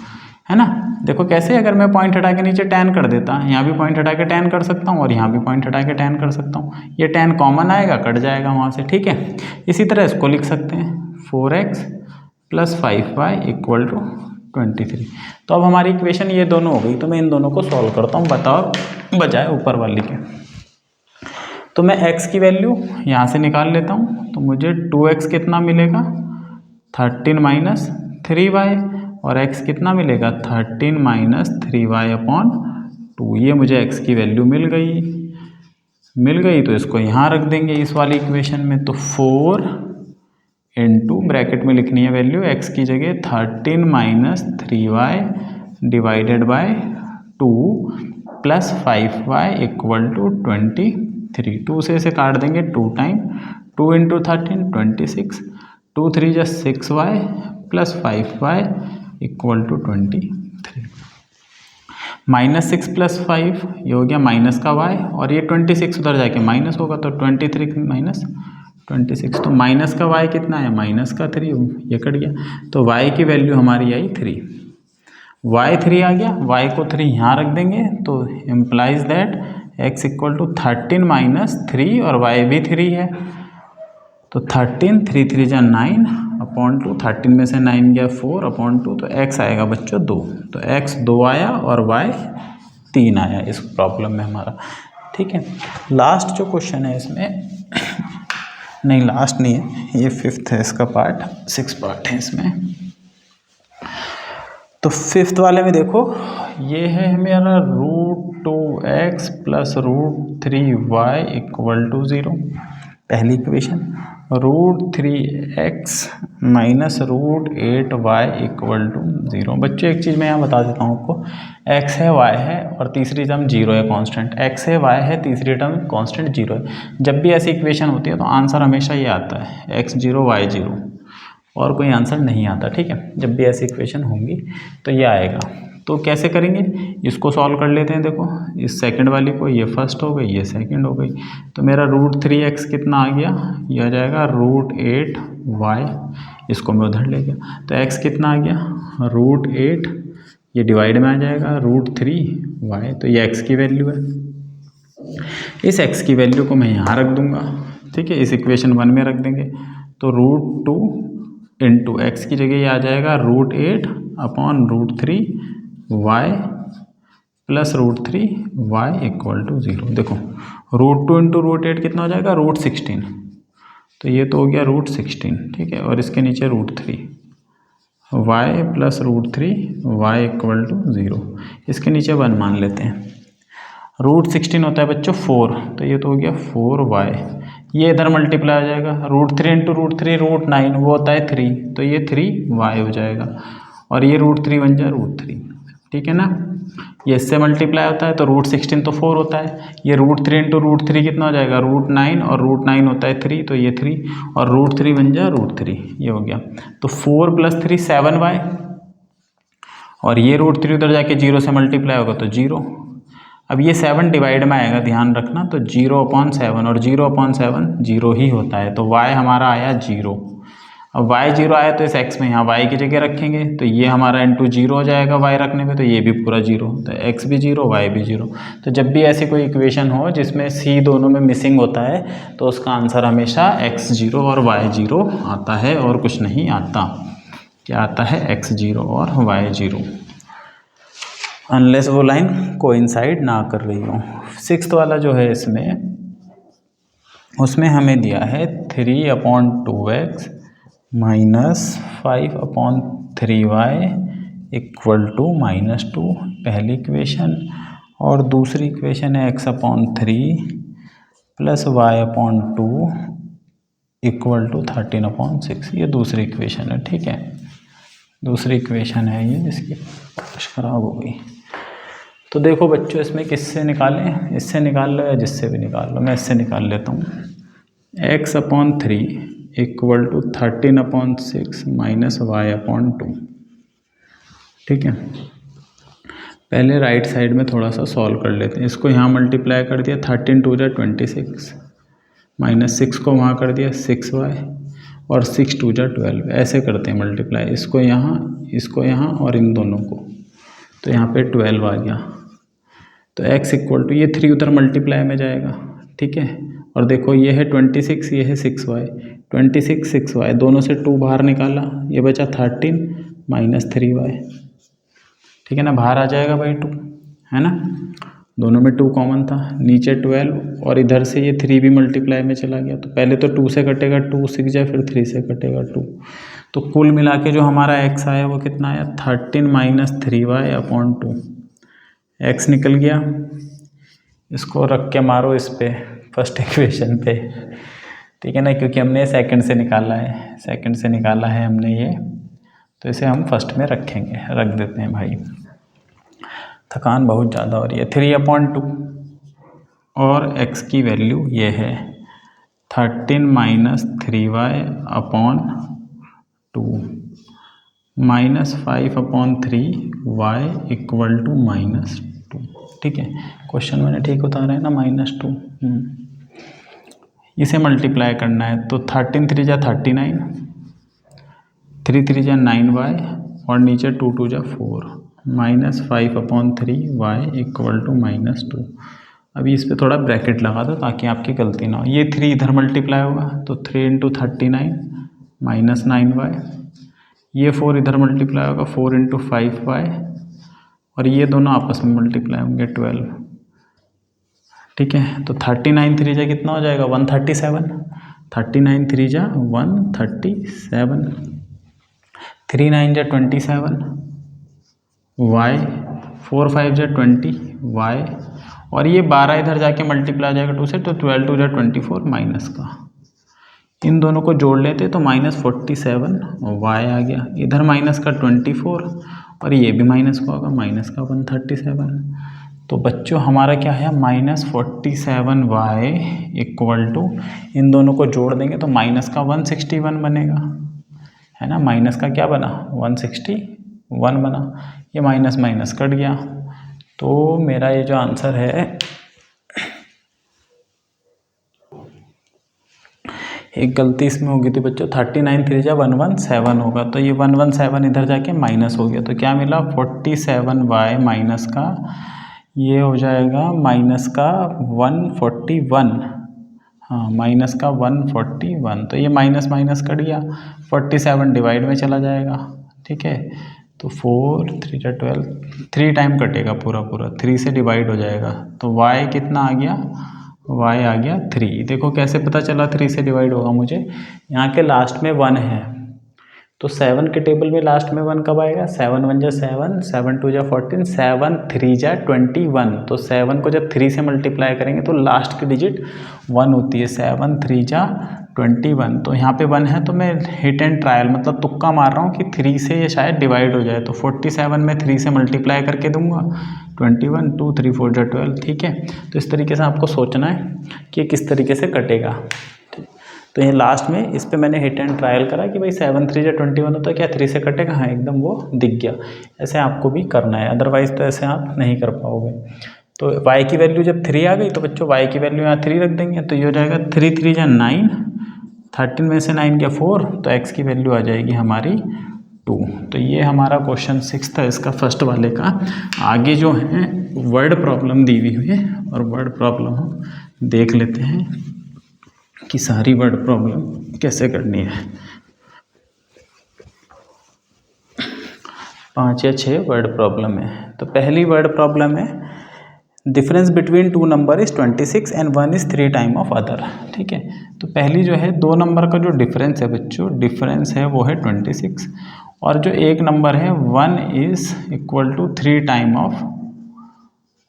है ना। देखो कैसे, अगर मैं पॉइंट हटा के नीचे 10 कर देता, यहाँ भी पॉइंट हटा के 10 कर सकता हूँ और यहाँ भी पॉइंट हटा के 10 कर सकता हूँ, ये 10 कॉमन आएगा कट जाएगा वहाँ से। ठीक है, इसी तरह इसको लिख सकते हैं 4x plus 5y equal to 23। तो अब हमारी इक्वेशन ये दोनों हो गई, तो मैं इन दोनों को सॉल्व करता हूँ, बताओ बजाय ऊपर वाली के। तो मैं x की वैल्यू यहाँ से निकाल लेता हूँ, तो मुझे 2x कितना मिलेगा 13 माइनस 3y, और x कितना मिलेगा 13 माइनस 3y अपॉन 2। ये मुझे x की वैल्यू मिल गई तो इसको यहाँ रख देंगे इस वाली इक्वेशन में। तो 4 इंटू ब्रैकेट में लिखनी है वैल्यू x की जगह 13 minus 3y divided by 2 plus 5y equal to 23। 2 से इसे काट देंगे 2 टाइम, 2 इंटू 13 26, 2 3 जा 6y plus 5y equal to 23। Minus 6 plus 5 ये हो गया माइनस का y, और ये 26 उधर जाके माइनस होगा तो 23 माइनस 26, तो माइनस का y कितना है माइनस का 3, ये कट गया, तो y की वैल्यू हमारी आई 3। y 3 आ गया, y को 3 यहाँ रख देंगे तो implies that x equal to 13 minus 3 और y भी 3 है, तो 13 3 3 जा 9 अपॉन 2, 13 में से 9 गया 4 अपॉन 2, तो x आएगा बच्चों 2, तो x 2 आया और y 3 आया इस प्रॉब्लम में हमारा। ठीक है, लास्ट जो क्वेश्चन है इसमें नहीं लास्ट नहीं है, ये 5th है, इसका पार्ट 6 पार्ट है इसमें। तो 5th वाले में देखो ये है मेरा √2x plus √3y equal to 0, पहली equation. √3x minus √8y equal to 0। बच्चों एक चीज़ मैं यहाँ बता देता हूँ आपको, x है y है और तीसरी टर्म 0 है कांस्टेंट, x है y है तीसरी टर्म कांस्टेंट 0 है। जब भी ऐसी इक्वेशन होती है तो आंसर हमेशा ये आता है x 0 y 0, और कोई आंसर नहीं आता। ठीक है, जब भी ऐसी इक्वेशन होंगी तो ये आएगा। तो कैसे करेंगे, इसको सॉल्व कर लेते हैं। देखो इस सेकंड वाली को, ये फर्स्ट हो गई ये सेकंड हो गई, तो मेरा √3x कितना आ गया, ये आ जाएगा √8y, इसको मैं उधर ले गया, तो x कितना आ गया √8, ये डिवाइड में आ जाएगा √3y, तो ये x की वैल्यू है। इस x की वैल्यू को मैं यहाँ रख दूंगा। ठीक है, इस इक्वेशन 1 में रख देंगे, तो √2 इंटू एक्स की जगह ये आ जाएगा √8 upon √3y plus √3y equal to 0। देखो √2 इंटू √8 कितना हो जाएगा √16, तो ये तो हो गया √16। ठीक है, और इसके नीचे √3y plus √3y equal to 0, इसके नीचे 1 मान लेते हैं। √16 होता है बच्चों 4, तो ये तो हो गया 4y, ये इधर मल्टीप्लाई हो जाएगा, √3 इंटू √3 √9 वो होता है 3, तो ये 3y हो जाएगा, और ये √3 बन जाए √3। ठीक है ना, ये इससे मल्टीप्लाई होता है तो √16 तो 4 होता है, ये √3 इंटू √3 कितना हो जाएगा √9, और √9 होता है 3, तो ये 3 और √3 बन जाए √3, ये हो गया। तो 4 + 3 7y, और ये √3 उधर जाके 0 से मल्टीप्लाई होगा तो 0। अब ये 7 डिवाइड में आएगा, ध्यान रखना, तो 0/7, और 0/7 0 ही होता है, तो y हमारा आया 0। अब y 0 आया तो इस x में यहाँ y की जगह रखेंगे, तो ये हमारा इंटू 0 हो जाएगा y रखने पे, तो ये भी पूरा 0, तो x भी 0 y भी 0। तो जब भी ऐसी कोई इक्वेशन हो जिसमें c दोनों में मिसिंग होता है तो उसका आंसर हमेशा x 0 और y 0 आता है और कुछ नहीं आता। क्या आता है? x 0 और y 0, अनलेस वो लाइन कोइंसाइड ना कर रही हो। 6th वाला जो है इसमें, उसमें हमें दिया है 3/2x minus 5/3y equal to -2, पहली इक्वेशन। और दूसरी इक्वेशन है x/3 plus y/2 equal to 13/6, ये दूसरी इक्वेशन है। ठीक है, दूसरी इक्वेशन है ये, जिसकी कुछ खराब हो गई। तो देखो बच्चों, इसमें किससे निकालें? इससे निकाल लो या जिससे भी निकाल लो। मैं इससे निकाल लेता हूँ। x/3 equal to 13/6 minus y/2। ठीक है, पहले राइट साइड में थोड़ा सा सॉल्व कर लेते हैं। इसको यहाँ मल्टीप्लाई कर दिया, 13 2 जा 26, माइनस 6 को वहाँ कर दिया 6y, और 6 2 जा 12, ऐसे करते हैं मल्टीप्लाई। इसको यहाँ और इन दोनों को, तो यहाँ पे 12 आ गया। तो x इक्वल टू, ये 3 उधर मल्टीप्लाई में जाएगा। ठीक है, और देखो ये है 26, ये है 6y, 26 6y, दोनों से 2 बाहर निकाला, ये बचा 13 माइनस 3y। ठीक है ना, बाहर आ जाएगा भाई 2, है ना, दोनों में 2 कॉमन था। नीचे 12 और इधर से ये 3 भी मल्टीप्लाई में चला गया, तो पहले तो 2 से कटेगा 2 6 जाए, फिर 3 से कटेगा 2। तो कुल मिला के जो हमारा x आया वो कितना आया? 13 माइनस 3y/2। x निकल गया, इसको रख के मारो इस पे, फर्स्ट इक्वेशन पे। ठीक है ना, क्योंकि हमने सेकंड से निकाला है, हमने ये, तो इसे हम फर्स्ट में रखेंगे, रख देते हैं भाई। थकान बहुत ज़्यादा हो रही है। 3/2 और x की वैल्यू ये है 13 minus 3y/2 minus 5/3y equal to -2। ठीक है, क्वेश्चन मैंने ठीक उतारा है ना, -2। इसे मल्टीप्लाई करना है, तो 13 3 जा 39, 3 3 जा 9y, और नीचे 2 2 जा 4, माइनस 5/3y इक्वल टू -2। अभी इस पे थोड़ा ब्रैकेट लगा दो ताकि आपकी गलती ना हो। ये 3 इधर मल्टीप्लाई होगा, तो 3 × 39 माइनस 9y, ये 4 इधर मल्टीप्लाई होगा, 4 × 5y, और ये दोनों आपस में मल्टीप्लाई होंगे 12। ठीक है, तो 39 3 जा कितना हो जाएगा? 137, 39 3 जा 137, 3 9 जा 27 y, 4 5 जा 20 y, और ये 12 इधर जाके मल्टीप्लाई जाएगा 2 से, तो 12 2 जा 24 माइनस का, इन दोनों को जोड़ लेते तो -47 y आ गया। इधर माइनस का 24, और ये भी माइनस का होगा, माइनस का 137। तो बच्चों हमारा क्या है? -47y इक्वल टू, इन दोनों को जोड़ देंगे तो माइनस का 161 बनेगा, है ना। माइनस का क्या बना? 161 बना। ये माइनस माइनस कट गया, तो मेरा ये जो आंसर है, एक गलती इसमें होगी थी बच्चों, 39 3 जा 117 होगा, तो ये 117 इधर जाके माइनस हो गया, तो क्या मिला? 47y माइनस का, ये हो जाएगा माइनस का 141, हाँ माइनस का 141, तो ये माइनस माइनस कट गया, 47 डिवाइड में चला जाएगा। ठीक है, तो 4 3 जा 12, 3 टाइम कटेगा पूरा, 3 से डिवाइड हो जाएगा, तो y कितना आ गया? y आ गया 3। देखो कैसे पता चला 3 से डिवाइड होगा मुझे, यहाँ के लास्ट में 1 है, तो 7 के टेबल में लास्ट में 1 कब आएगा? 7 1 जा 7, 7 2 जा 14, 7 3 जा 21, तो 7 को जब 3 से मल्टीप्लाई करेंगे तो लास्ट की डिजिट 1 होती है, 7 3 जा 21, तो यहाँ पे 1 है, तो मैं हिट एंड ट्रायल मतलब तुक्का मार रहा हूँ कि 3 से ये शायद डिवाइड हो जाए, तो 47 में 3 से मल्टीप्लाई करके दूंगा, 21 2 3 4 जा 12। ठीक है, तो इस तरीके से आपको सोचना है कि किस तरीके से कटेगा। तो ये लास्ट में इस पे मैंने हिट एंड ट्रायल करा कि भाई 7 3 जा 21 होता है, क्या 3 से कटेगा? हाँ एकदम वो दिख गया। ऐसे आपको भी करना है, अदरवाइज तो ऐसे आप नहीं कर पाओगे। तो y की वैल्यू जब 3 आ गई तो बच्चों y की वैल्यू यहाँ 3 रख देंगे, तो ये हो जाएगा 3 3 जा 9 13 में से 9 गया 4, तो x की वैल्यू आ जाएगी हमारी 2। तो ये हमारा क्वेश्चन 6 था इसका फर्स्ट वाले का। आगे जो है वर्ड प्रॉब्लम दी हुई है और वर्ड प्रॉब्लम हम देख लेते हैं कि सारी वर्ड प्रॉब्लम कैसे करनी है। 5 या 6 वर्ड प्रॉब्लम है। तो पहली वर्ड प्रॉब्लम है difference between 2 number is 26 and 1 is 3 time of other. ठीक है, तो पहली जो है 2 नंबर का जो डिफरेंस है बच्चों, डिफरेंस है वो है 26 और जो एक नंबर है 1 is equal to 3 time of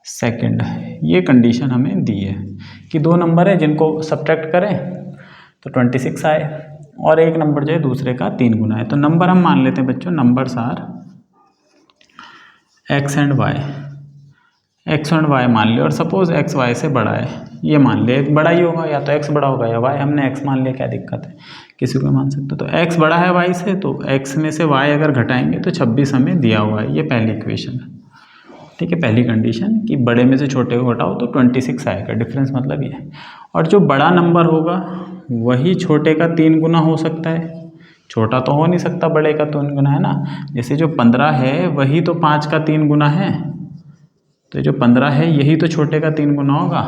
second. ये कंडीशन हमें दी है कि 2 नंबर है जिनको सब्ट्रैक्ट करें तो 26 आए और एक नंबर जो है दूसरे का 3 गुना है। तो नंबर हम मान लेते हैं बच्चों, numbers are x and y, x और y मान लिया और सपोज x y से बड़ा है, ये मान लिया एक बड़ा ही होगा, या तो x बड़ा होगा या y, हमने x मान लिया, क्या दिक्कत है, किसी को मान सकते। तो x बड़ा है y से, तो x में से y अगर घटाएंगे तो 26 हमें दिया हुआ है, ये पहली इक्वेशन है। ठीक है, पहली कंडीशन कि बड़े में से छोटे को घटाओ तो 26 आएगा, डिफरेंस मतलब ये। और जो बड़ा नंबर होगा वही छोटे का 3 गुना हो सकता है, छोटा तो हो नहीं सकता, बड़े का 3 गुना है ना। जैसे जो 15 है वही तो 5 का 3 गुना है, तो जो 15 है यही तो छोटे का 3 गुना होगा।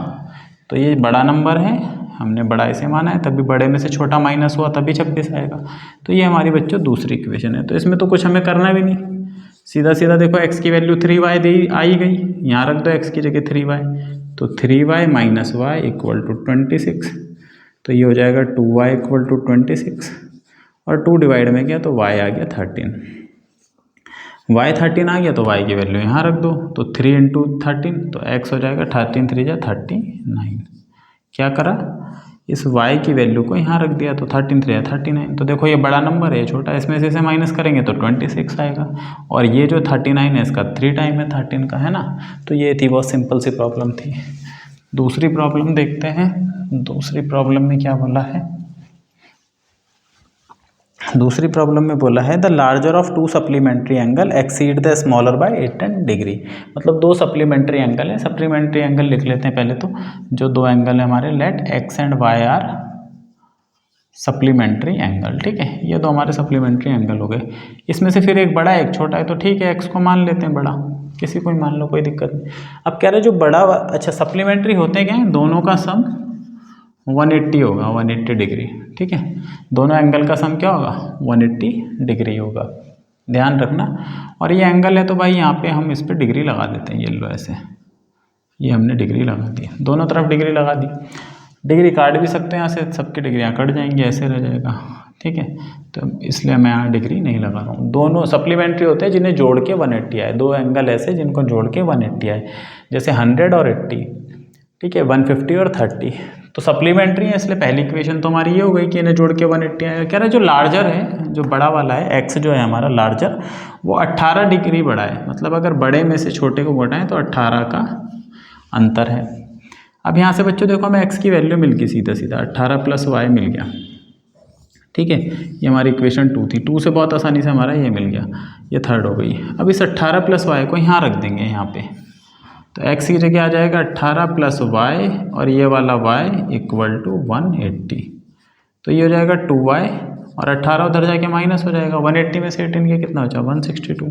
तो ये बड़ा नंबर है, हमने बड़ा इसे माना है, तभी बड़े में से छोटा माइनस हुआ तभी 26 आएगा। तो ये हमारी बच्चों दूसरी इक्वेशन है। तो इसमें तो कुछ हमें करना भी नहीं, सीधा सीधा देखो x की वैल्यू 3y दी आई गई, यहाँ रख दो x की जगह 3y, तो 3y minus y equal to 26। तो ये हो जाएगा 2y इक्वल टू 26 और 2 डिवाइड में गया तो y आ गया 13। y 13 आ गया तो y की वैल्यू यहाँ रख दो, तो 3 इंटू 13 तो x हो जाएगा 13 3 जा 39। क्या करा, इस y की वैल्यू को यहाँ रख दिया, तो 13 3 जा 39। तो देखो ये बड़ा नंबर है, छोटा, इसमें से इसे माइनस करेंगे तो 26 आएगा और ये जो 39 है इसका 3 टाइम है 13 का, है ना। तो ये थी, बहुत सिंपल सी प्रॉब्लम थी। दूसरी प्रॉब्लम देखते हैं, दूसरी प्रॉब्लम में क्या बोला है। दूसरी प्रॉब्लम में बोला है the larger of 2 supplementary angle exceed the smaller by 8 degree. मतलब 2 सप्लीमेंट्री एंगल है, सप्लीमेंट्री एंगल लिख लेते हैं पहले तो। जो 2 एंगल है हमारे, let x and y are supplementary angle. ठीक है, ये 2 हमारे सप्लीमेंट्री एंगल हो गए। इसमें से फिर एक बड़ा है एक छोटा है, तो ठीक है x को मान लेते हैं बड़ा, किसी को ही मान लो, कोई दिक्कत नहीं। अब कह रहे जो बड़ा, अच्छा सप्लीमेंट्री होते क्या है, दोनों का सम 180 होगा, 180 डिग्री। ठीक है, दोनों एंगल का सम क्या होगा, 180 डिग्री होगा, ध्यान रखना। और ये एंगल है तो भाई यहाँ पे हम इस पर डिग्री लगा देते हैं, ये लो ऐसे, ये हमने डिग्री लगा दी, दोनों तरफ डिग्री लगा दी। डिग्री काट भी सकते हैं यहाँ से, सबकी डिग्रियाँ कट जाएंगी, ऐसे रह जाएगा। ठीक है, तो इसलिए मैं यहाँ डिग्री नहीं लगा रहा हूँ। दोनों सप्लीमेंट्री होते हैं जिन्हें जोड़ के 180 आए, 2 एंगल ऐसे जिनको जोड़ के 180 आए, जैसे 100 और 80। ठीक है, 150 और 30, तो सप्लीमेंट्री है, इसलिए पहली इक्वेशन तो हमारी ये हो गई कि इन्हें जोड़ के 180 आएगा। कह रहा है जो लार्जर है, जो बड़ा वाला है x जो है हमारा लार्जर, वो 18 डिग्री बड़ा है। मतलब अगर बड़े में से छोटे को घटाएं तो 18 का अंतर है। अब यहाँ से बच्चों देखो हमें x की वैल्यू मिल गई, सीधा सीधा 18 प्लस y मिल गया। ठीक है, ये हमारी इक्वेशन 2 थी, 2 से बहुत आसानी से हमारा ये मिल गया, ये थर्ड हो गई। अब इस 18 प्लस y को यहाँ रख देंगे यहाँ पे, तो x की जगह आ जाएगा 18 प्लस y और ये वाला y इक्वल टू 180। तो ये हो जाएगा 2y और 18 उधर जाके माइनस हो जाएगा, 180 में से 18 के कितना बचा, 162।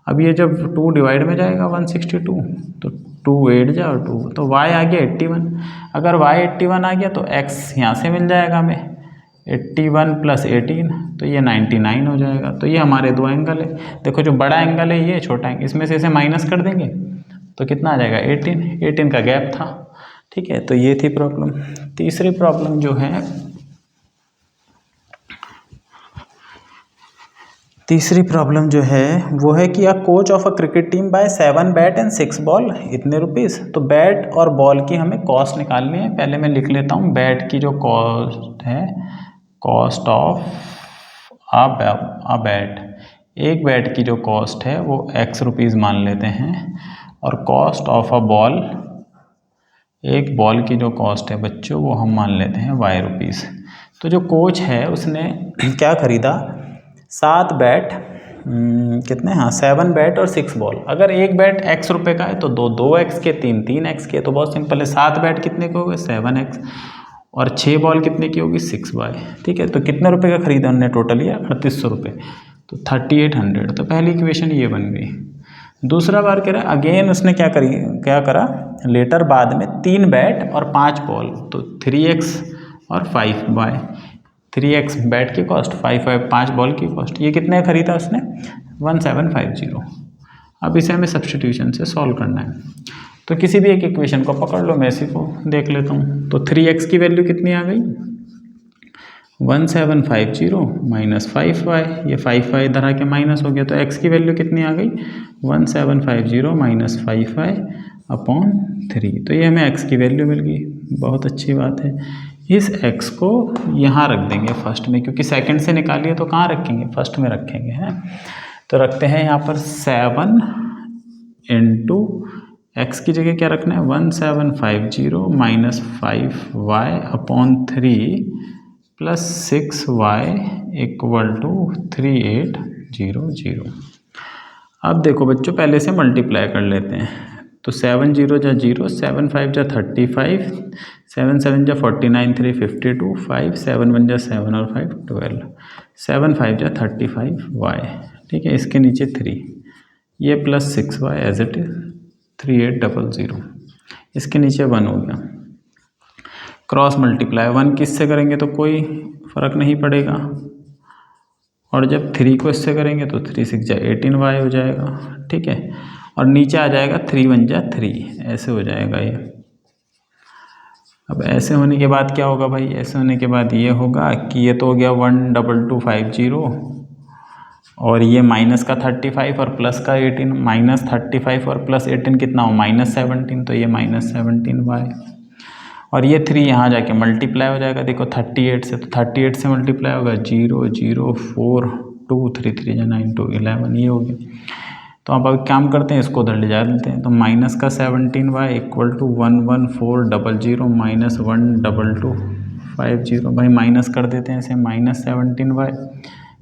अब ये जब 2 डिवाइड में जाएगा 162, तो 2 8 जा और 2, तो y आ गया 81। अगर y 81 आ गया तो x यहाँ से मिल जाएगा हमें 81 प्लस 18, तो ये 99 हो जाएगा। तो ये हमारे 2 एंगल है। देखो जो बड़ा एंगल है ये छोटा एंगल, इसमें से इसे माइनस कर देंगे तो कितना आ जाएगा, 18 का गैप था। ठीक है, तो ये थी प्रॉब्लम। तीसरी प्रॉब्लम जो है, तीसरी प्रॉब्लम जो है वो है कि a coach of a cricket team by 7 bat and 6 ball इतने रुपीज़। तो बैट और बॉल की हमें कॉस्ट निकालनी है। पहले मैं लिख लेता हूँ बैट की जो कॉस्ट है, कॉस्ट ऑफ अ बैट। एक बैट की जो कॉस्ट है वो x रुपीज़ मान लेते हैं, और कॉस्ट ऑफ अ बॉल, एक बॉल की जो कॉस्ट है बच्चों वो हम मान लेते हैं y रुपीज़। तो जो कोच है उसने क्या खरीदा, 7 बैट, कितने, हाँ 7 बैट और 6 बॉल। अगर एक बैट x रुपये का है तो 2 2x के, 3 3x के, तो बहुत सिंपल है। 7 बैट कितने के हो गए, 7x, और 6 बॉल कितने की होगी 6y। ठीक है, तो कितने रुपए का खरीदा हमने टोटल, ये 3800 रुपये, तो 3800। तो पहली इक्वेशन ये बन गई। दूसरा बार कह रहा है अगेन उसने क्या करा लेटर बाद में 3 बैट और 5 बॉल, तो 3x और 5y। 3x बैट की कॉस्ट, 5 बॉल की कॉस्ट, ये कितने खरीदा उसने 1750। अब इसे हमें सब्स्टिट्यूशन से सॉल्व करना है। तो किसी भी एक इक्वेशन को पकड़ लो, मैं इसी को देख लेता हूँ। तो 3x की वैल्यू कितनी आ गई 1750 माइनस 5y, ये 5y इधर आके माइनस हो गया, तो x की वैल्यू कितनी आ गई 1750 माइनस 5y अपॉन 3। तो ये हमें x की वैल्यू मिल गई, बहुत अच्छी बात है। इस x को यहाँ रख देंगे फर्स्ट में, क्योंकि सेकंड से निकालिए तो कहाँ रखेंगे, फर्स्ट में रखेंगे हैं। तो रखते हैं यहाँ पर 7 इंटू x की जगह क्या रखना है 1750 minus 5y upon 3 plus 6y equal to 3800। अब देखो बच्चों, पहले से मल्टीप्लाई कर लेते हैं। तो 7 0 जा 0, 7 5 जा 35, 7 7 जा 49, 3 52, 5 7 1 जा 7 और 5 12, 7 5 जा 35y। ठीक है, इसके नीचे 3, ये plus 6y as it is 3800। इसके नीचे 1 हो गया, क्रॉस मल्टीप्लाई 1 किससे करेंगे तो कोई फ़र्क नहीं पड़ेगा, और जब 3 को इससे करेंगे तो 3 6 जा 18y हो जाएगा। ठीक है, और नीचे आ जाएगा 3 1 जा 3, ऐसे हो जाएगा ये। अब ऐसे होने के बाद क्या होगा भाई, ऐसे होने के बाद ये होगा कि ये तो हो गया 12250, और ये माइनस का 35 और प्लस का 18, माइनस 35 और प्लस 18 कितना हो -17, तो ये -17y। और ये 3 यहाँ जाके मल्टीप्लाई हो जाएगा, देखो 38 से, तो 38 से मल्टीप्लाई होगा 0 0 4 2 3 3 जा 9 2 11, ये हो गया। तो अब काम करते हैं, इसको उधर ले जा देते हैं। तो माइनस का 17y इक्वल टू 11400 माइनस 12250, भाई माइनस कर देते हैं इसे, माइनस 17y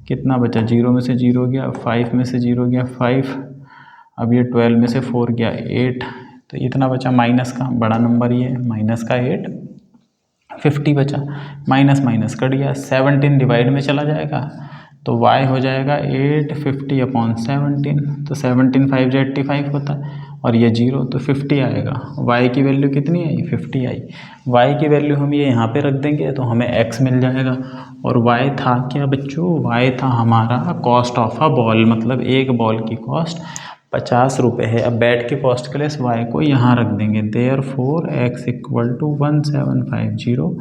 कितना बचा, 0 में से 0 गया, 5 में से 0 गया 5, अब ये 12 में से 4 गया 8, तो इतना बचा माइनस का, बड़ा नंबर ये माइनस का 8, 50 बचा, माइनस माइनस कट गया, 17 डिवाइड में चला जाएगा, तो y हो जाएगा 850 अपॉन 17, तो 17 5 जा 85 होता है, और ये 0 तो 50 आएगा। y की वैल्यू कितनी आई 50 आई, y की वैल्यू हम ये यहाँ पे रख देंगे तो हमें x मिल जाएगा। और y था क्या बच्चों, y था हमारा कॉस्ट ऑफ अ बॉल, मतलब एक बॉल की कॉस्ट 50 रुपये है। अब बैट की कॉस्ट के लिए इस y को यहाँ रख देंगे, therefore x equal to 1750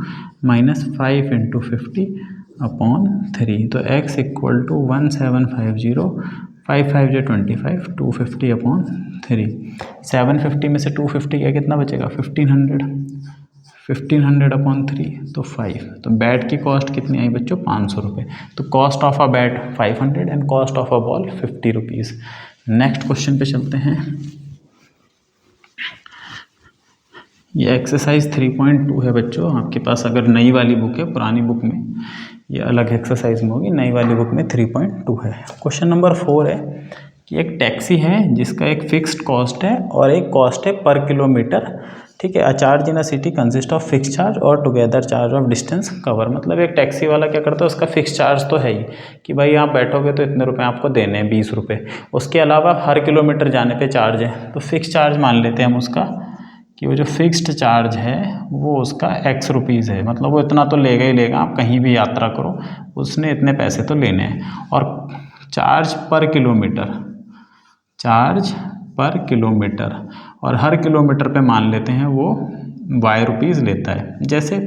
minus 5 into 50 upon 3, तो x इक्वल टू 1750, 5 5 जो 25, 250 अपॉन 3। 750 में से 250 क्या कितना बचेगा 1500 अपॉन 3, तो 5। तो बैट की कॉस्ट कितनी आई बच्चों 500 रुपये। तो cost of a bat 500 and cost of a ball 50 rupees. Next question पे चलते हैं। ये एक्सरसाइज 3.2 है बच्चों, आपके पास अगर नई वाली बुक है, पुरानी बुक में ये अलग एक्सरसाइज में होगी, नई वाली बुक में 3.2 है। क्वेश्चन नंबर 4 है कि एक टैक्सी है जिसका एक फिक्स्ड कॉस्ट है और एक कॉस्ट है पर किलोमीटर। ठीक है, a charge in a city consist of fix charge और together charge of distance cover. मतलब एक टैक्सी वाला क्या करता है, उसका फिक्स चार्ज तो है ही कि भाई आप बैठोगे तो इतने रुपए आपको देने हैं 20 रुपये, उसके अलावा हर किलोमीटर जाने पे चार्ज है, तो फिक्स चार्ज मान लेते हैं हम उसका कि वो जो फिक्स्ड चार्ज है वो उसका x रुपीज़ है, मतलब वो इतना तो लेगा ही लेगा, आप कहीं भी यात्रा करो उसने इतने पैसे तो लेने हैं। और चार्ज पर किलोमीटर, चार्ज पर किलोमीटर, और हर किलोमीटर पे मान लेते हैं वो y रुपीज़ लेता है। जैसे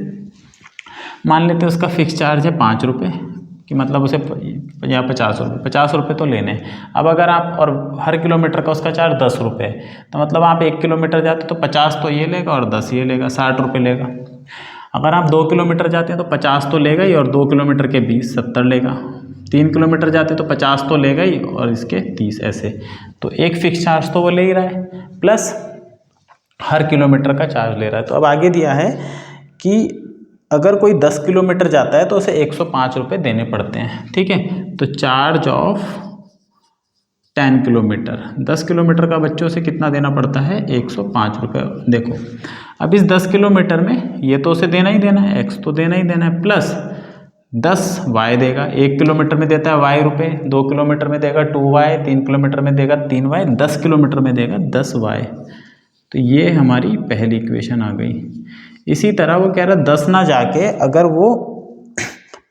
मान लेते हैं उसका फिक्स चार्ज है 5 रुपये, कि मतलब उसे या 50 रुपये तो लेने हैं। अब अगर आप, और हर किलोमीटर का उसका चार्ज 10 रुपये है, तो मतलब आप 1 किलोमीटर जाते तो 50 तो ये लेगा और 10 ये लेगा, 60 रुपये लेगा। अगर आप 2 किलोमीटर जाते हैं तो 50 तो लेगा ही, और 2 किलोमीटर के 20 70 लेगा। 3 किलोमीटर जाते तो 50 तो लेगा ही और इसके 30, ऐसे। तो एक फिक्स चार्ज तो वो ले ही रहा है, प्लस हर किलोमीटर का चार्ज ले रहा है। तो अब आगे दिया है कि अगर कोई 10 किलोमीटर जाता है तो उसे 105 रुपये देने पड़ते हैं। ठीक है, तो चार्ज ऑफ 10 किलोमीटर, 10 किलोमीटर का बच्चों से कितना देना पड़ता है, 105 रुपये। देखो अब इस 10 किलोमीटर में ये तो उसे देना ही देना है, x तो देना ही देना है, प्लस 10 y देगा। 1 किलोमीटर में देता है y रुपये, 2 किलोमीटर में देगा 2y, 3 किलोमीटर में देगा 3y, 10 किलोमीटर में देगा 10y। तो ये हमारी पहली इक्वेशन आ गई। इसी तरह वो कह रहा 10 ना जाके अगर वो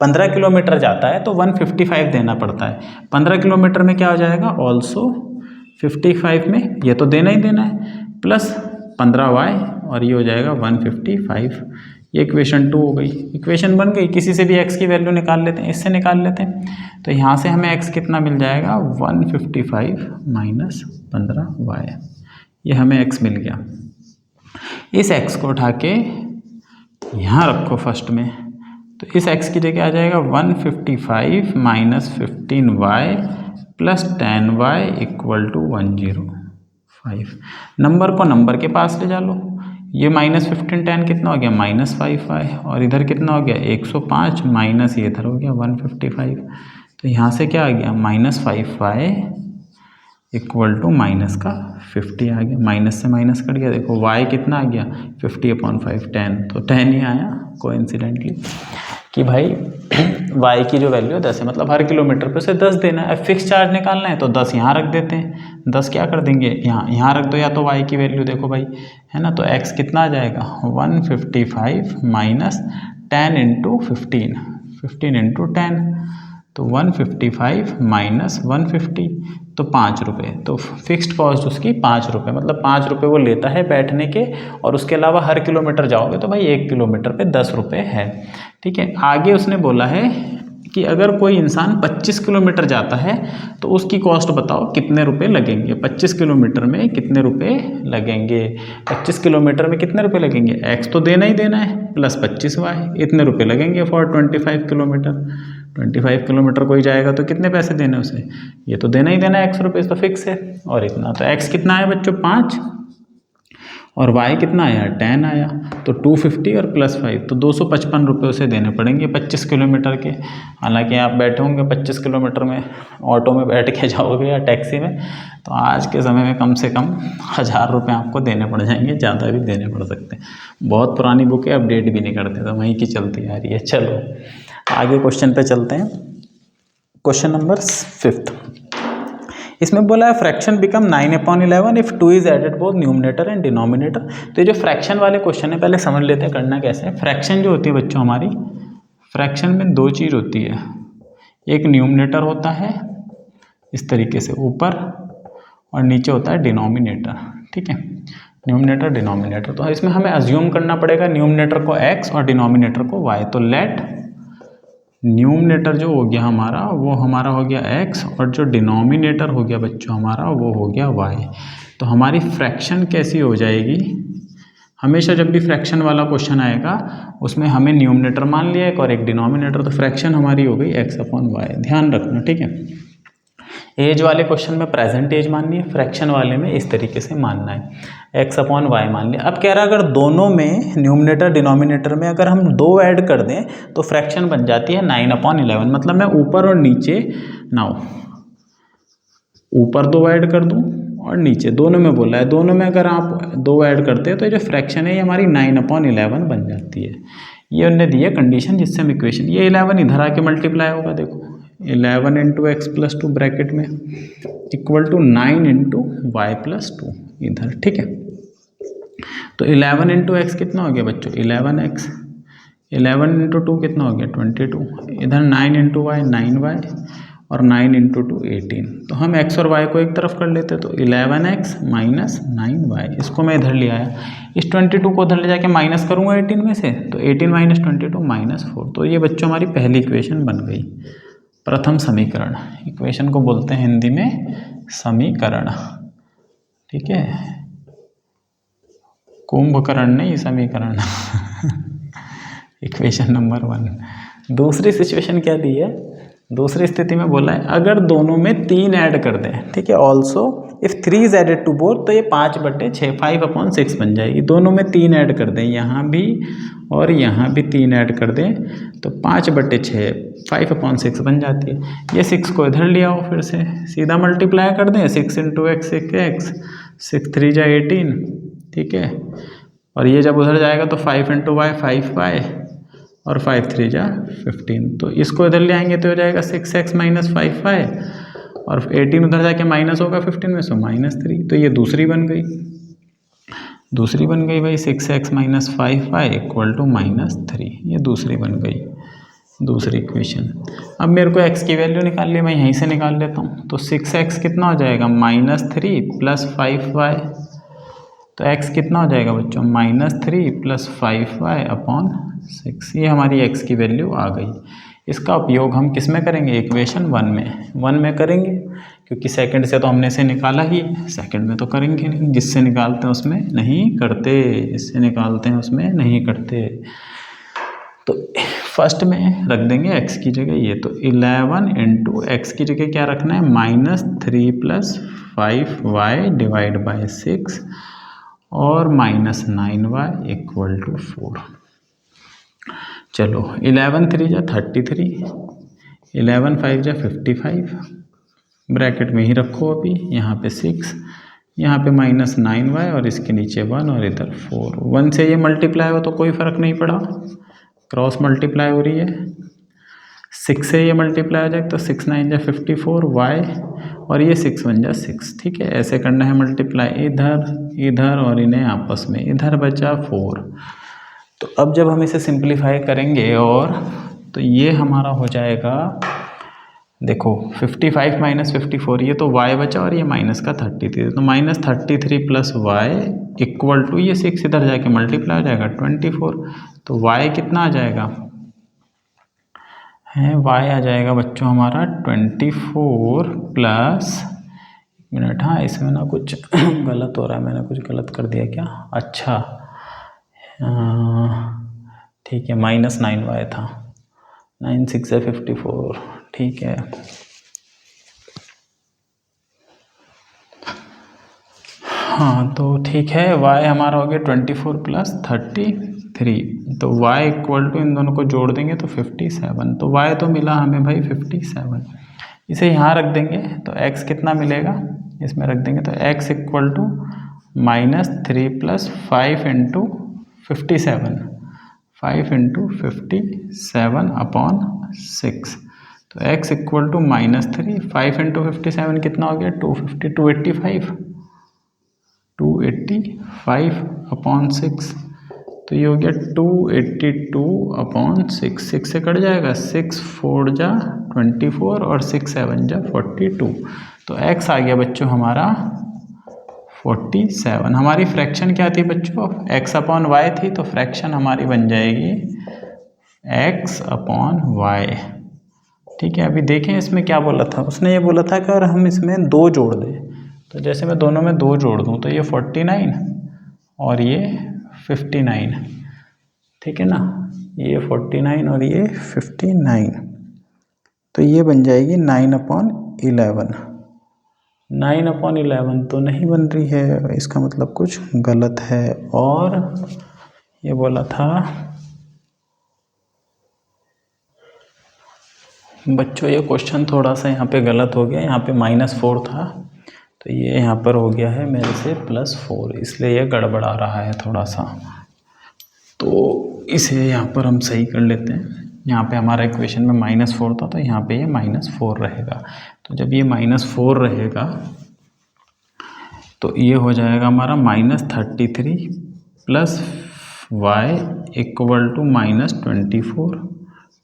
15 किलोमीटर जाता है तो 155 देना पड़ता है। 15 किलोमीटर में क्या हो जाएगा, ऑल्सो 55 में ये तो देना ही देना है, प्लस 15y और ये हो जाएगा 155। ये इक्वेशन 2 हो गई। इक्वेशन बन गई। किसी से भी x की वैल्यू निकाल लेते हैं, इससे निकाल लेते हैं। तो यहाँ से हमें x कितना मिल जाएगा, 155 माइनस 15y। ये हमें x मिल गया। इस x को उठा के यहाँ रखो फर्स्ट में, तो इस x की जगह आ जाएगा 155 minus 15y plus 10y equal to 105। Number को नंबर के पास ले जा लो। ये माइनस 15 10 कितना हो गया, माइनस 5y, और इधर कितना हो गया 105 माइनस ये इधर हो गया 155। तो यहाँ से क्या आ गया, minus 5y equal to minus का 50 आ गया। माइनस से माइनस कट गया। देखो y कितना आ गया, 50/5 10, तो 10 ही आया कोइंसिडेंटली कि भाई y की जो वैल्यू 10 है, मतलब हर किलोमीटर पे उसे 10 देना है। फिक्स चार्ज निकालना है तो 10 यहाँ रख देते हैं, 10 क्या कर देंगे यहाँ रख दो, या तो y की वैल्यू देखो भाई, है ना। तो x कितना आ जाएगा 155 माइनस 10 इंटू 15 इंटू 10, तो 155 माइनस 150 तो 5 रुपये। तो फिक्स्ड कॉस्ट उसकी 5 रुपये, मतलब 5 रुपये वो लेता है बैठने के, और उसके अलावा हर किलोमीटर जाओगे तो भाई 1 किलोमीटर पे 10 रुपये है। ठीक है। आगे उसने बोला है कि अगर कोई इंसान 25 किलोमीटर जाता है तो उसकी कॉस्ट बताओ कितने रुपए लगेंगे। 25 किलोमीटर में कितने रुपए लगेंगे, 25 किलोमीटर में कितने रुपए लगेंगे, x तो देना ही देना है प्लस 25y, इतने रुपए लगेंगे फॉर 25 किलोमीटर। 25 किलोमीटर कोई जाएगा तो कितने पैसे देने उसे, ये तो देना ही देना है, x रुपये तो फिक्स है। और इतना तो x कितना है बच्चों 5, और y कितना आया 10 आया, तो 250 और प्लस 5 तो 255 रुपये उसे देने पड़ेंगे 25 किलोमीटर के। हालांकि आप बैठे होंगे 25 किलोमीटर में, ऑटो में बैठ के जाओगे या टैक्सी में, तो आज के समय में कम से कम 1000 रुपये आपको देने पड़ जाएंगे, ज़्यादा भी देने पड़ सकते हैं। बहुत पुरानी बुक है, अपडेट भी नहीं करते, तो वहीं की चलती आ रही है। चलो आगे क्वेश्चन पे चलते हैं। Question number 5। इसमें बोला है fraction become 9/11 if 2 is added both numerator and denominator. तो ये जो फ्रैक्शन वाले क्वेश्चन है, पहले समझ लेते हैं करना कैसे है। फ्रैक्शन जो होती है बच्चों हमारी, फ्रैक्शन में दो चीज़ होती है, एक न्यूमरेटर होता है इस तरीके से ऊपर, और नीचे होता है डिनोमिनेटर। ठीक है, न्यूमरेटर डिनोमिनेटर। तो इसमें हमें अज्यूम करना पड़ेगा न्यूमरेटर को x और डिनोमिनेटर को y। तो लेट न्यूमरेटर जो हो गया हमारा, वो हमारा हो गया x, और जो डिनोमिनेटर हो गया बच्चों हमारा, वो हो गया y। तो हमारी फ्रैक्शन कैसी हो जाएगी, हमेशा जब भी फ्रैक्शन वाला क्वेश्चन आएगा उसमें हमें न्यूमरेटर मान लिया एक और एक डिनोमिनेटर, तो फ्रैक्शन हमारी हो गई x/y। ध्यान रखना, ठीक है। एज वाले क्वेश्चन में प्रेजेंट एज माननी है, फ्रैक्शन वाले में इस तरीके से मानना है, x/y मान लिया। अब कह रहा है अगर दोनों में न्यूमरेटर डिनोमिनेटर में अगर हम 2 ऐड कर दें तो फ्रैक्शन बन जाती है 9/11। मतलब मैं ऊपर और नीचे, नाउ ऊपर 2 ऐड कर दूं और नीचे, दोनों में बोला है, दोनों में अगर आप 2 ऐड करते हैं तो ये जो फ्रैक्शन है ये हमारी 9/11 बन जाती है। ये उन्होंने दी है कंडीशन जिससे हम इक्वेशन, ये 11 इधर आके मल्टीप्लाई होगा, देखो 11 इंटू एक्स प्लस 2 ब्रैकेट में equal to 9 into y plus 2 इधर। ठीक है, तो 11 इंटू एक्स कितना हो गया बच्चों 11x, 11 इंटू 2 कितना हो गया 22, इधर 9 इंटू वाई 9y, और 9 इंटू 2 18। तो हम x और y को एक तरफ कर लेते, तो 11x माइनस 9y, इसको मैं इधर ले आया। इस 22 को उधर ले जाके माइनस करूँगा 18 में से, तो 18 माइनस 22 माइनस 4। तो ये बच्चों हमारी पहली इक्वेशन बन गई, प्रथम समीकरण। इक्वेशन को बोलते हैं हिंदी में समीकरण। ठीक है, कुंभकर्ण नहीं, समीकरण। Equation number 1। दूसरी सिचुएशन क्या दी है, दूसरी स्थिति में बोला है अगर दोनों में 3 ऐड कर दें, ठीक है, also if 3 is added to both, तो ये 5/6 5/6 बन जाएगी। दोनों में 3 ऐड कर दें, यहाँ भी और यहाँ भी 3 ऐड कर दें तो 5/6 5/6 बन जाती है। ये 6 को इधर लिया हो, फिर से सीधा मल्टीप्लाई कर दें, 6 × x 6x, 6 3 जा 18, ठीक है, और ये जब उधर जाएगा तो 5 × y 5y और 5 3 जा 15, तो इसको इधर ले आएंगे तो हो जाएगा 6x - 5y और 18 उधर जाके माइनस होगा 15 में, सो -3, तो ये दूसरी बन गई भाई 6x - 5y = -3, ये दूसरी बन गई, दूसरी इक्वेशन। अब मेरे को x की वैल्यू निकाल ली, मैं यहीं से निकाल लेता हूँ। तो 6x कितना हो जाएगा -3 + 5y, तो x कितना हो जाएगा बच्चों -3 + 5y/6, ये हमारी x की वैल्यू आ गई। इसका उपयोग हम किस में करेंगे, इक्वेशन 1 में करेंगे, क्योंकि सेकंड से तो हमने से निकाला ही, सेकंड में तो करेंगे नहीं, जिससे निकालते हैं उसमें नहीं करते, इससे निकालते हैं उसमें नहीं करते। तो फर्स्ट में रख देंगे x की जगह ये, तो 11 × x की जगह क्या रखना है, -3 + 5y / 6 और -9y = 4। चलो 11 3 जा 33, 11 5 जा 55, ब्रैकेट में ही रखो अभी, यहाँ पे 6, यहाँ पे -9y और इसके नीचे 1 और इधर 4। 1 से ये मल्टीप्लाई हो तो कोई फ़र्क नहीं पड़ा, क्रॉस मल्टीप्लाई हो रही है। 6 से ये मल्टीप्लाई हो जाए तो 6 9 जा 54 y और ये 6 1 जा 6, ठीक है, ऐसे करना है मल्टीप्लाई, इधर और इन्हें आपस में, इधर बचा 4। तो अब जब हम इसे सिंप्लीफाई करेंगे और तो ये हमारा हो जाएगा, देखो 55 - 54, ये तो y बचा और ये माइनस का 33, तो -33 + y = ये 6 इधर जाके मल्टीप्लाई हो जाएगा 24, तो y कितना आ जाएगा है, y आ जाएगा बच्चों हमारा 24 प्लस, मिनट, हाँ इसमें ना कुछ गलत हो रहा है, मैंने कुछ गलत कर दिया क्या, अच्छा ठीक है, -9y था, 9 6 से 54, ठीक है। हाँ तो ठीक है, y हमारा हो गया 24 + 33, तो y = इन दोनों को जोड़ देंगे तो 57, तो y तो मिला हमें भाई 57, इसे यहाँ रख देंगे तो x कितना मिलेगा, इसमें रख देंगे तो x = -3 + 5 × 57, 5 × 57/6, तो x = -3, 5 × 57 कितना हो गया 250, 285/6, तो ये हो गया 282/6, 6 से कट जाएगा, 6 4 जा 24 और 6 7 जा 42, तो x आ गया बच्चों हमारा 47। हमारी फ्रैक्शन क्या थी बच्चों, x/y थी, तो फ्रैक्शन हमारी बन जाएगी x/y, ठीक है। अभी देखें इसमें क्या बोला था, उसने ये बोला था कि अगर हम इसमें 2 जोड़ दें, तो जैसे मैं दोनों में 2 जोड़ दूं तो ये 49 और ये 59, ठीक है ना, ये 49 और ये 59, तो ये बन जाएगी 9/11, 9/11 तो नहीं बन रही है, इसका मतलब कुछ गलत है। और ये बोला था बच्चों, ये क्वेश्चन थोड़ा सा यहाँ पे गलत हो गया, यहाँ पे -4 था, तो ये यहाँ पर हो गया है मेरे से +4, इसलिए ये गड़बड़ा रहा है थोड़ा सा, तो इसे यहाँ पर हम सही कर लेते हैं। यहाँ पे हमारा इक्वेशन में -4 था, तो यहाँ पे ये -4 रहेगा, तो जब ये -4 रहेगा तो ये हो जाएगा हमारा -33 + y = -24,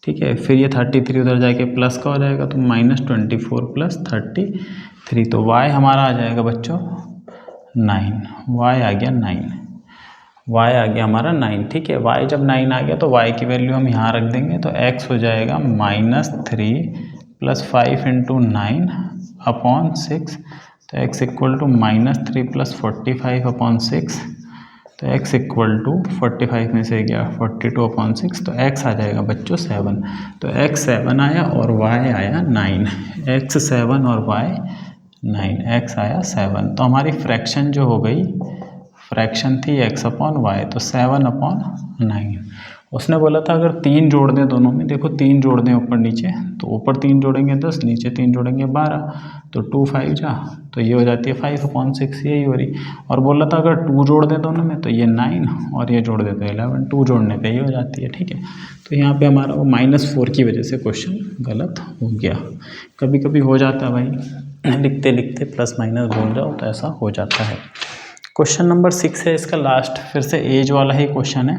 ठीक है, फिर ये 33 उधर जाके प्लस का हो जाएगा, तो -24 + 33, तो y हमारा आ जाएगा बच्चों 9, y आ गया 9, y आ गया हमारा 9, ठीक है। y जब 9 आ गया तो y की वैल्यू हम यहाँ रख देंगे, तो x हो जाएगा -3 + 5 × 9/6, तो x = -3 + 45/6, तो तो x इक्वल टू 45 में से गया 42/6, तो x आ जाएगा बच्चों 7। तो x 7 आया और y आया 9, x 7 और y 9, x आया 7। तो हमारी फ्रैक्शन जो हो गई, फ्रैक्शन थी x/y, तो 7/9। उसने बोला था अगर 3 जोड़ दें दोनों में, देखो 3 जोड़ दें ऊपर नीचे, तो ऊपर 3 जोड़ेंगे 10, नीचे 3 जोड़ेंगे 12, तो 2 5 जा, तो ये हो जाती है 5/6, यही हो रही। और बोला था अगर 2 जोड़ दें दोनों में, तो ये 9 और ये जोड़ देते हैं 11, 2 जोड़ने पे ये हो जाती है, ठीक है। तो यहाँ पे हमारा वो -4 की वजह से क्वेश्चन गलत हो गया। कभी कभी हो जाता है भाई, लिखते लिखते प्लस माइनस भूल जाओ तो ऐसा हो जाता है। क्वेश्चन नंबर 6 है इसका लास्ट, फिर से एज वाला ही क्वेश्चन है।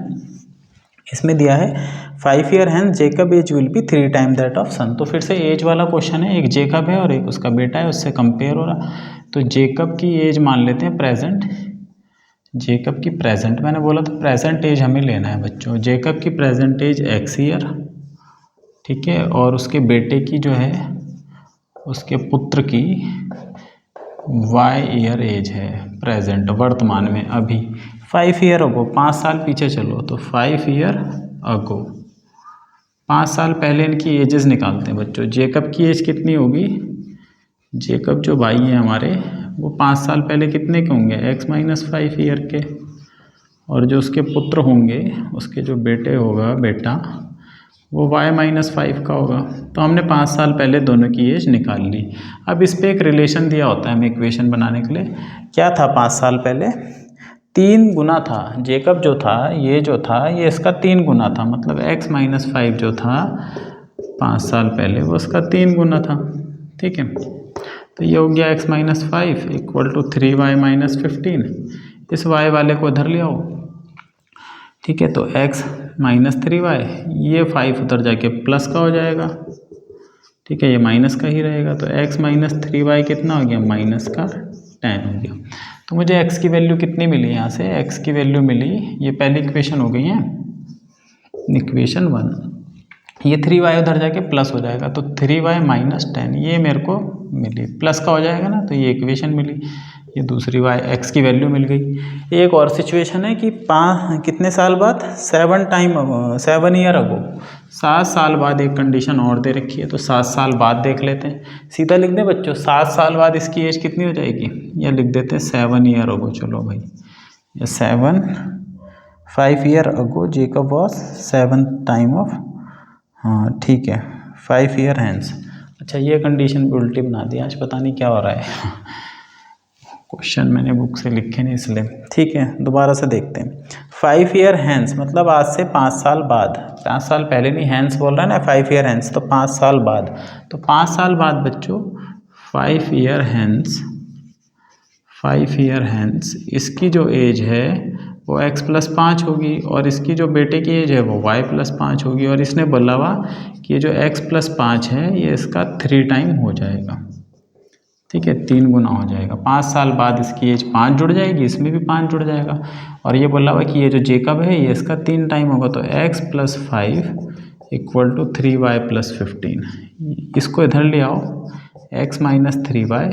इसमें दिया है 5 year hence Jacob age will be 3 time that of son. तो फिर से एज वाला क्वेश्चन है, एक जेकब है और एक उसका बेटा है, उससे कंपेयर हो रहा। तो जेकब की एज मान लेते हैं प्रेजेंट, जेकब की प्रेजेंट, मैंने बोला था प्रेजेंट एज हमें लेना है बच्चों। जेकब की प्रेजेंट एज x ईयर, ठीक है, और उसके बेटे की जो है, उसके पुत्र की y ईयर एज है प्रेजेंट, वर्तमान में अभी। 5 ईयर अगो, 5 साल पीछे चलो, तो 5 ईयर अगो, 5 साल पहले इनकी एजेस निकालते हैं बच्चों। जेकब की एज कितनी होगी, जेकब जो भाई है हमारे, वो 5 साल पहले कितने के होंगे, x-5 ईयर के, और जो उसके पुत्र होंगे, उसके जो बेटे होगा बेटा, वो y-5 का होगा। तो हमने 5 साल पहले दोनों की एज निकाल ली। अब इस पर एक रिलेशन दिया होता है हमें इक्वेशन बनाने के लिए। क्या था 5 साल पहले, 3 गुना था। जेकब जो था, ये जो था, ये इसका 3 गुना था, मतलब x-5 जो था 5 साल पहले, वो उसका 3 गुना था, ठीक है। तो ये हो गया x-5 इक्वल टू 3y-15। इस y वाले को इधर ले आओ, ठीक है। तो x-3y, ये 5 उधर जाके प्लस का हो जाएगा, ठीक है, ये माइनस का ही रहेगा। तो x-3y कितना हो गया, माइनस का 10 हो गया। तो मुझे x की वैल्यू कितनी मिली यहाँ से, x की वैल्यू मिली, ये पहली इक्वेशन हो गई है, इक्वेशन 1। ये 3y उधर जाके प्लस हो जाएगा, तो 3y-10 ये मेरे को मिली, प्लस का हो जाएगा ना, तो ये इक्वेशन मिली। ये दूसरी x की वैल्यू मिल गई। एक और सिचुएशन है कि कितने साल बाद, 7 ईयर अगो, 7 साल बाद एक कंडीशन और दे रखी है, तो 7 साल बाद देख लेते हैं। सीधा लिख दें बच्चों, 7 साल बाद इसकी एज कितनी हो जाएगी, या लिख देते हैं 7 ईयर अगो। चलो भाई, ये 5 year ago Jacob was 7 time of, हाँ ठीक है, 5 ईयर हैंस। अच्छा, ये कंडीशन भी उल्टी बना दी, आज पता नहीं क्या हो रहा है। क्वेश्चन मैंने बुक से लिखे नहीं इसलिए, ठीक है, दोबारा से देखते हैं। 5 ईयर हैंस मतलब आज से 5 साल बाद, 5 साल पहले नहीं, हैंस बोल रहा है ना, 5 ईयर हैंस, तो 5 साल बाद। तो 5 साल बाद बच्चों 5 ईयर हैंस, 5 ईयर हैंस इसकी जो एज है वो x+5 होगी, और इसकी जो बेटे की एज है वो y+5 होगी। और इसने बोला हुआ कि ये जो x+5 है ये इसका 3 टाइम हो जाएगा, ठीक है, 3 गुना हो जाएगा। 5 साल बाद इसकी एज 5 जुड़ जाएगी, इसमें भी 5 जुड़ जाएगा। और ये बोला हुआ कि ये जो जेकब है ये इसका 3 टाइम होगा, तो x+5 इक्वल टू 3y+15। इसको इधर ले आओ, x-3y,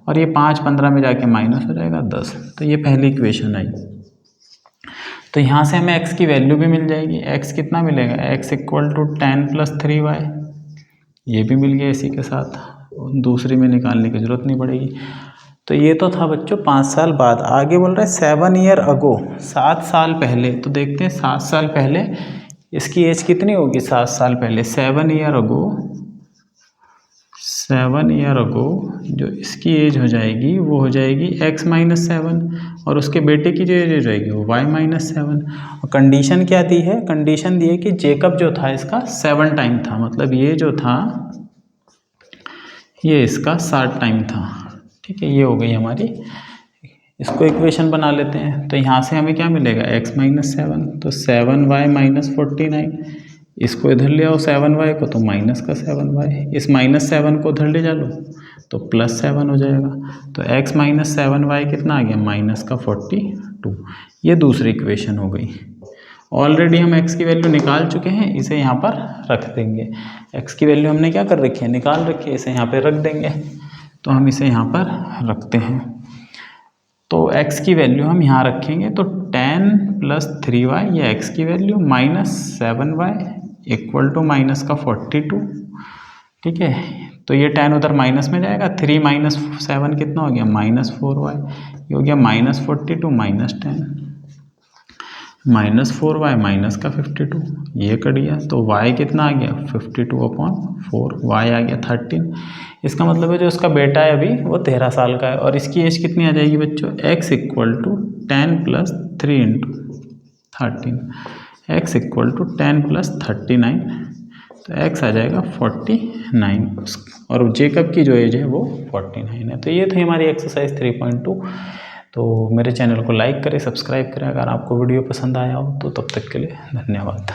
और ये 5 15 में जाके माइनस हो जाएगा 10। तो ये पहली इक्वेशन आई। तो यहाँ से हमें x की वैल्यू भी मिल जाएगी। x कितना मिलेगा, x इक्वल टू 10 + 3y, ये भी मिल गया इसी के साथ, दूसरी में निकालने की ज़रूरत नहीं पड़ेगी। तो ये तो था बच्चों 5 साल बाद। आगे बोल रहा है 7 ईयर अगो, 7 साल पहले। तो देखते हैं 7 साल पहले इसकी एज कितनी होगी, 7 साल पहले 7 ईयर अगो, 7 ईयर अगो जो इसकी एज हो जाएगी वो हो जाएगी x-7, और उसके बेटे की जो एज हो जाएगी वो y-7। और कंडीशन क्या दी है, कंडीशन दी है कि जेकब जो था इसका 7 टाइम था, मतलब ये जो था ये इसका 7 टाइम था, ठीक है। ये हो गई हमारी, इसको इक्वेशन बना लेते हैं। तो यहाँ से हमें क्या मिलेगा, x-7, तो 7y-49, इसको इधर ले आओ 7y को, तो माइनस का 7y, इस -7 को उधर ले जा लो तो +7 हो जाएगा। तो x-7y कितना आ गया, माइनस का 42। ये दूसरी इक्वेशन हो गई। ऑलरेडी हम x की वैल्यू निकाल चुके हैं, इसे यहाँ पर रख देंगे। x की वैल्यू हमने क्या कर रखी है, निकाल रखी है, इसे यहाँ पर रख देंगे। तो हम इसे यहाँ पर रखते हैं। तो x की वैल्यू हम यहाँ रखेंगे, तो 10 10 प्लस 3y ये x की value minus 7y equal to minus का 42। ठीक है, तो ये 10 उधर माइनस में जाएगा, 3 माइनस 7 कितना हो गया माइनस 4y, ये हो गया minus 42 minus 10, minus 4y minus का 52, ये कट गया तो y कितना आ गया 52/4, y आ गया 13। इसका मतलब है जो उसका बेटा है अभी वो 13 साल का है और इसकी एज कितनी आ जाएगी बच्चों, x equal to 10 plus 3 into 13, x equal to 10 plus 39, तो x आ जाएगा 49 और जेकब की जो एज है वो 49 है। तो ये थी हमारी एक्सरसाइज 3.2। तो मेरे चैनल को लाइक करें, सब्सक्राइब करें अगर आपको वीडियो पसंद आया हो तो। तब तक के लिए धन्यवाद।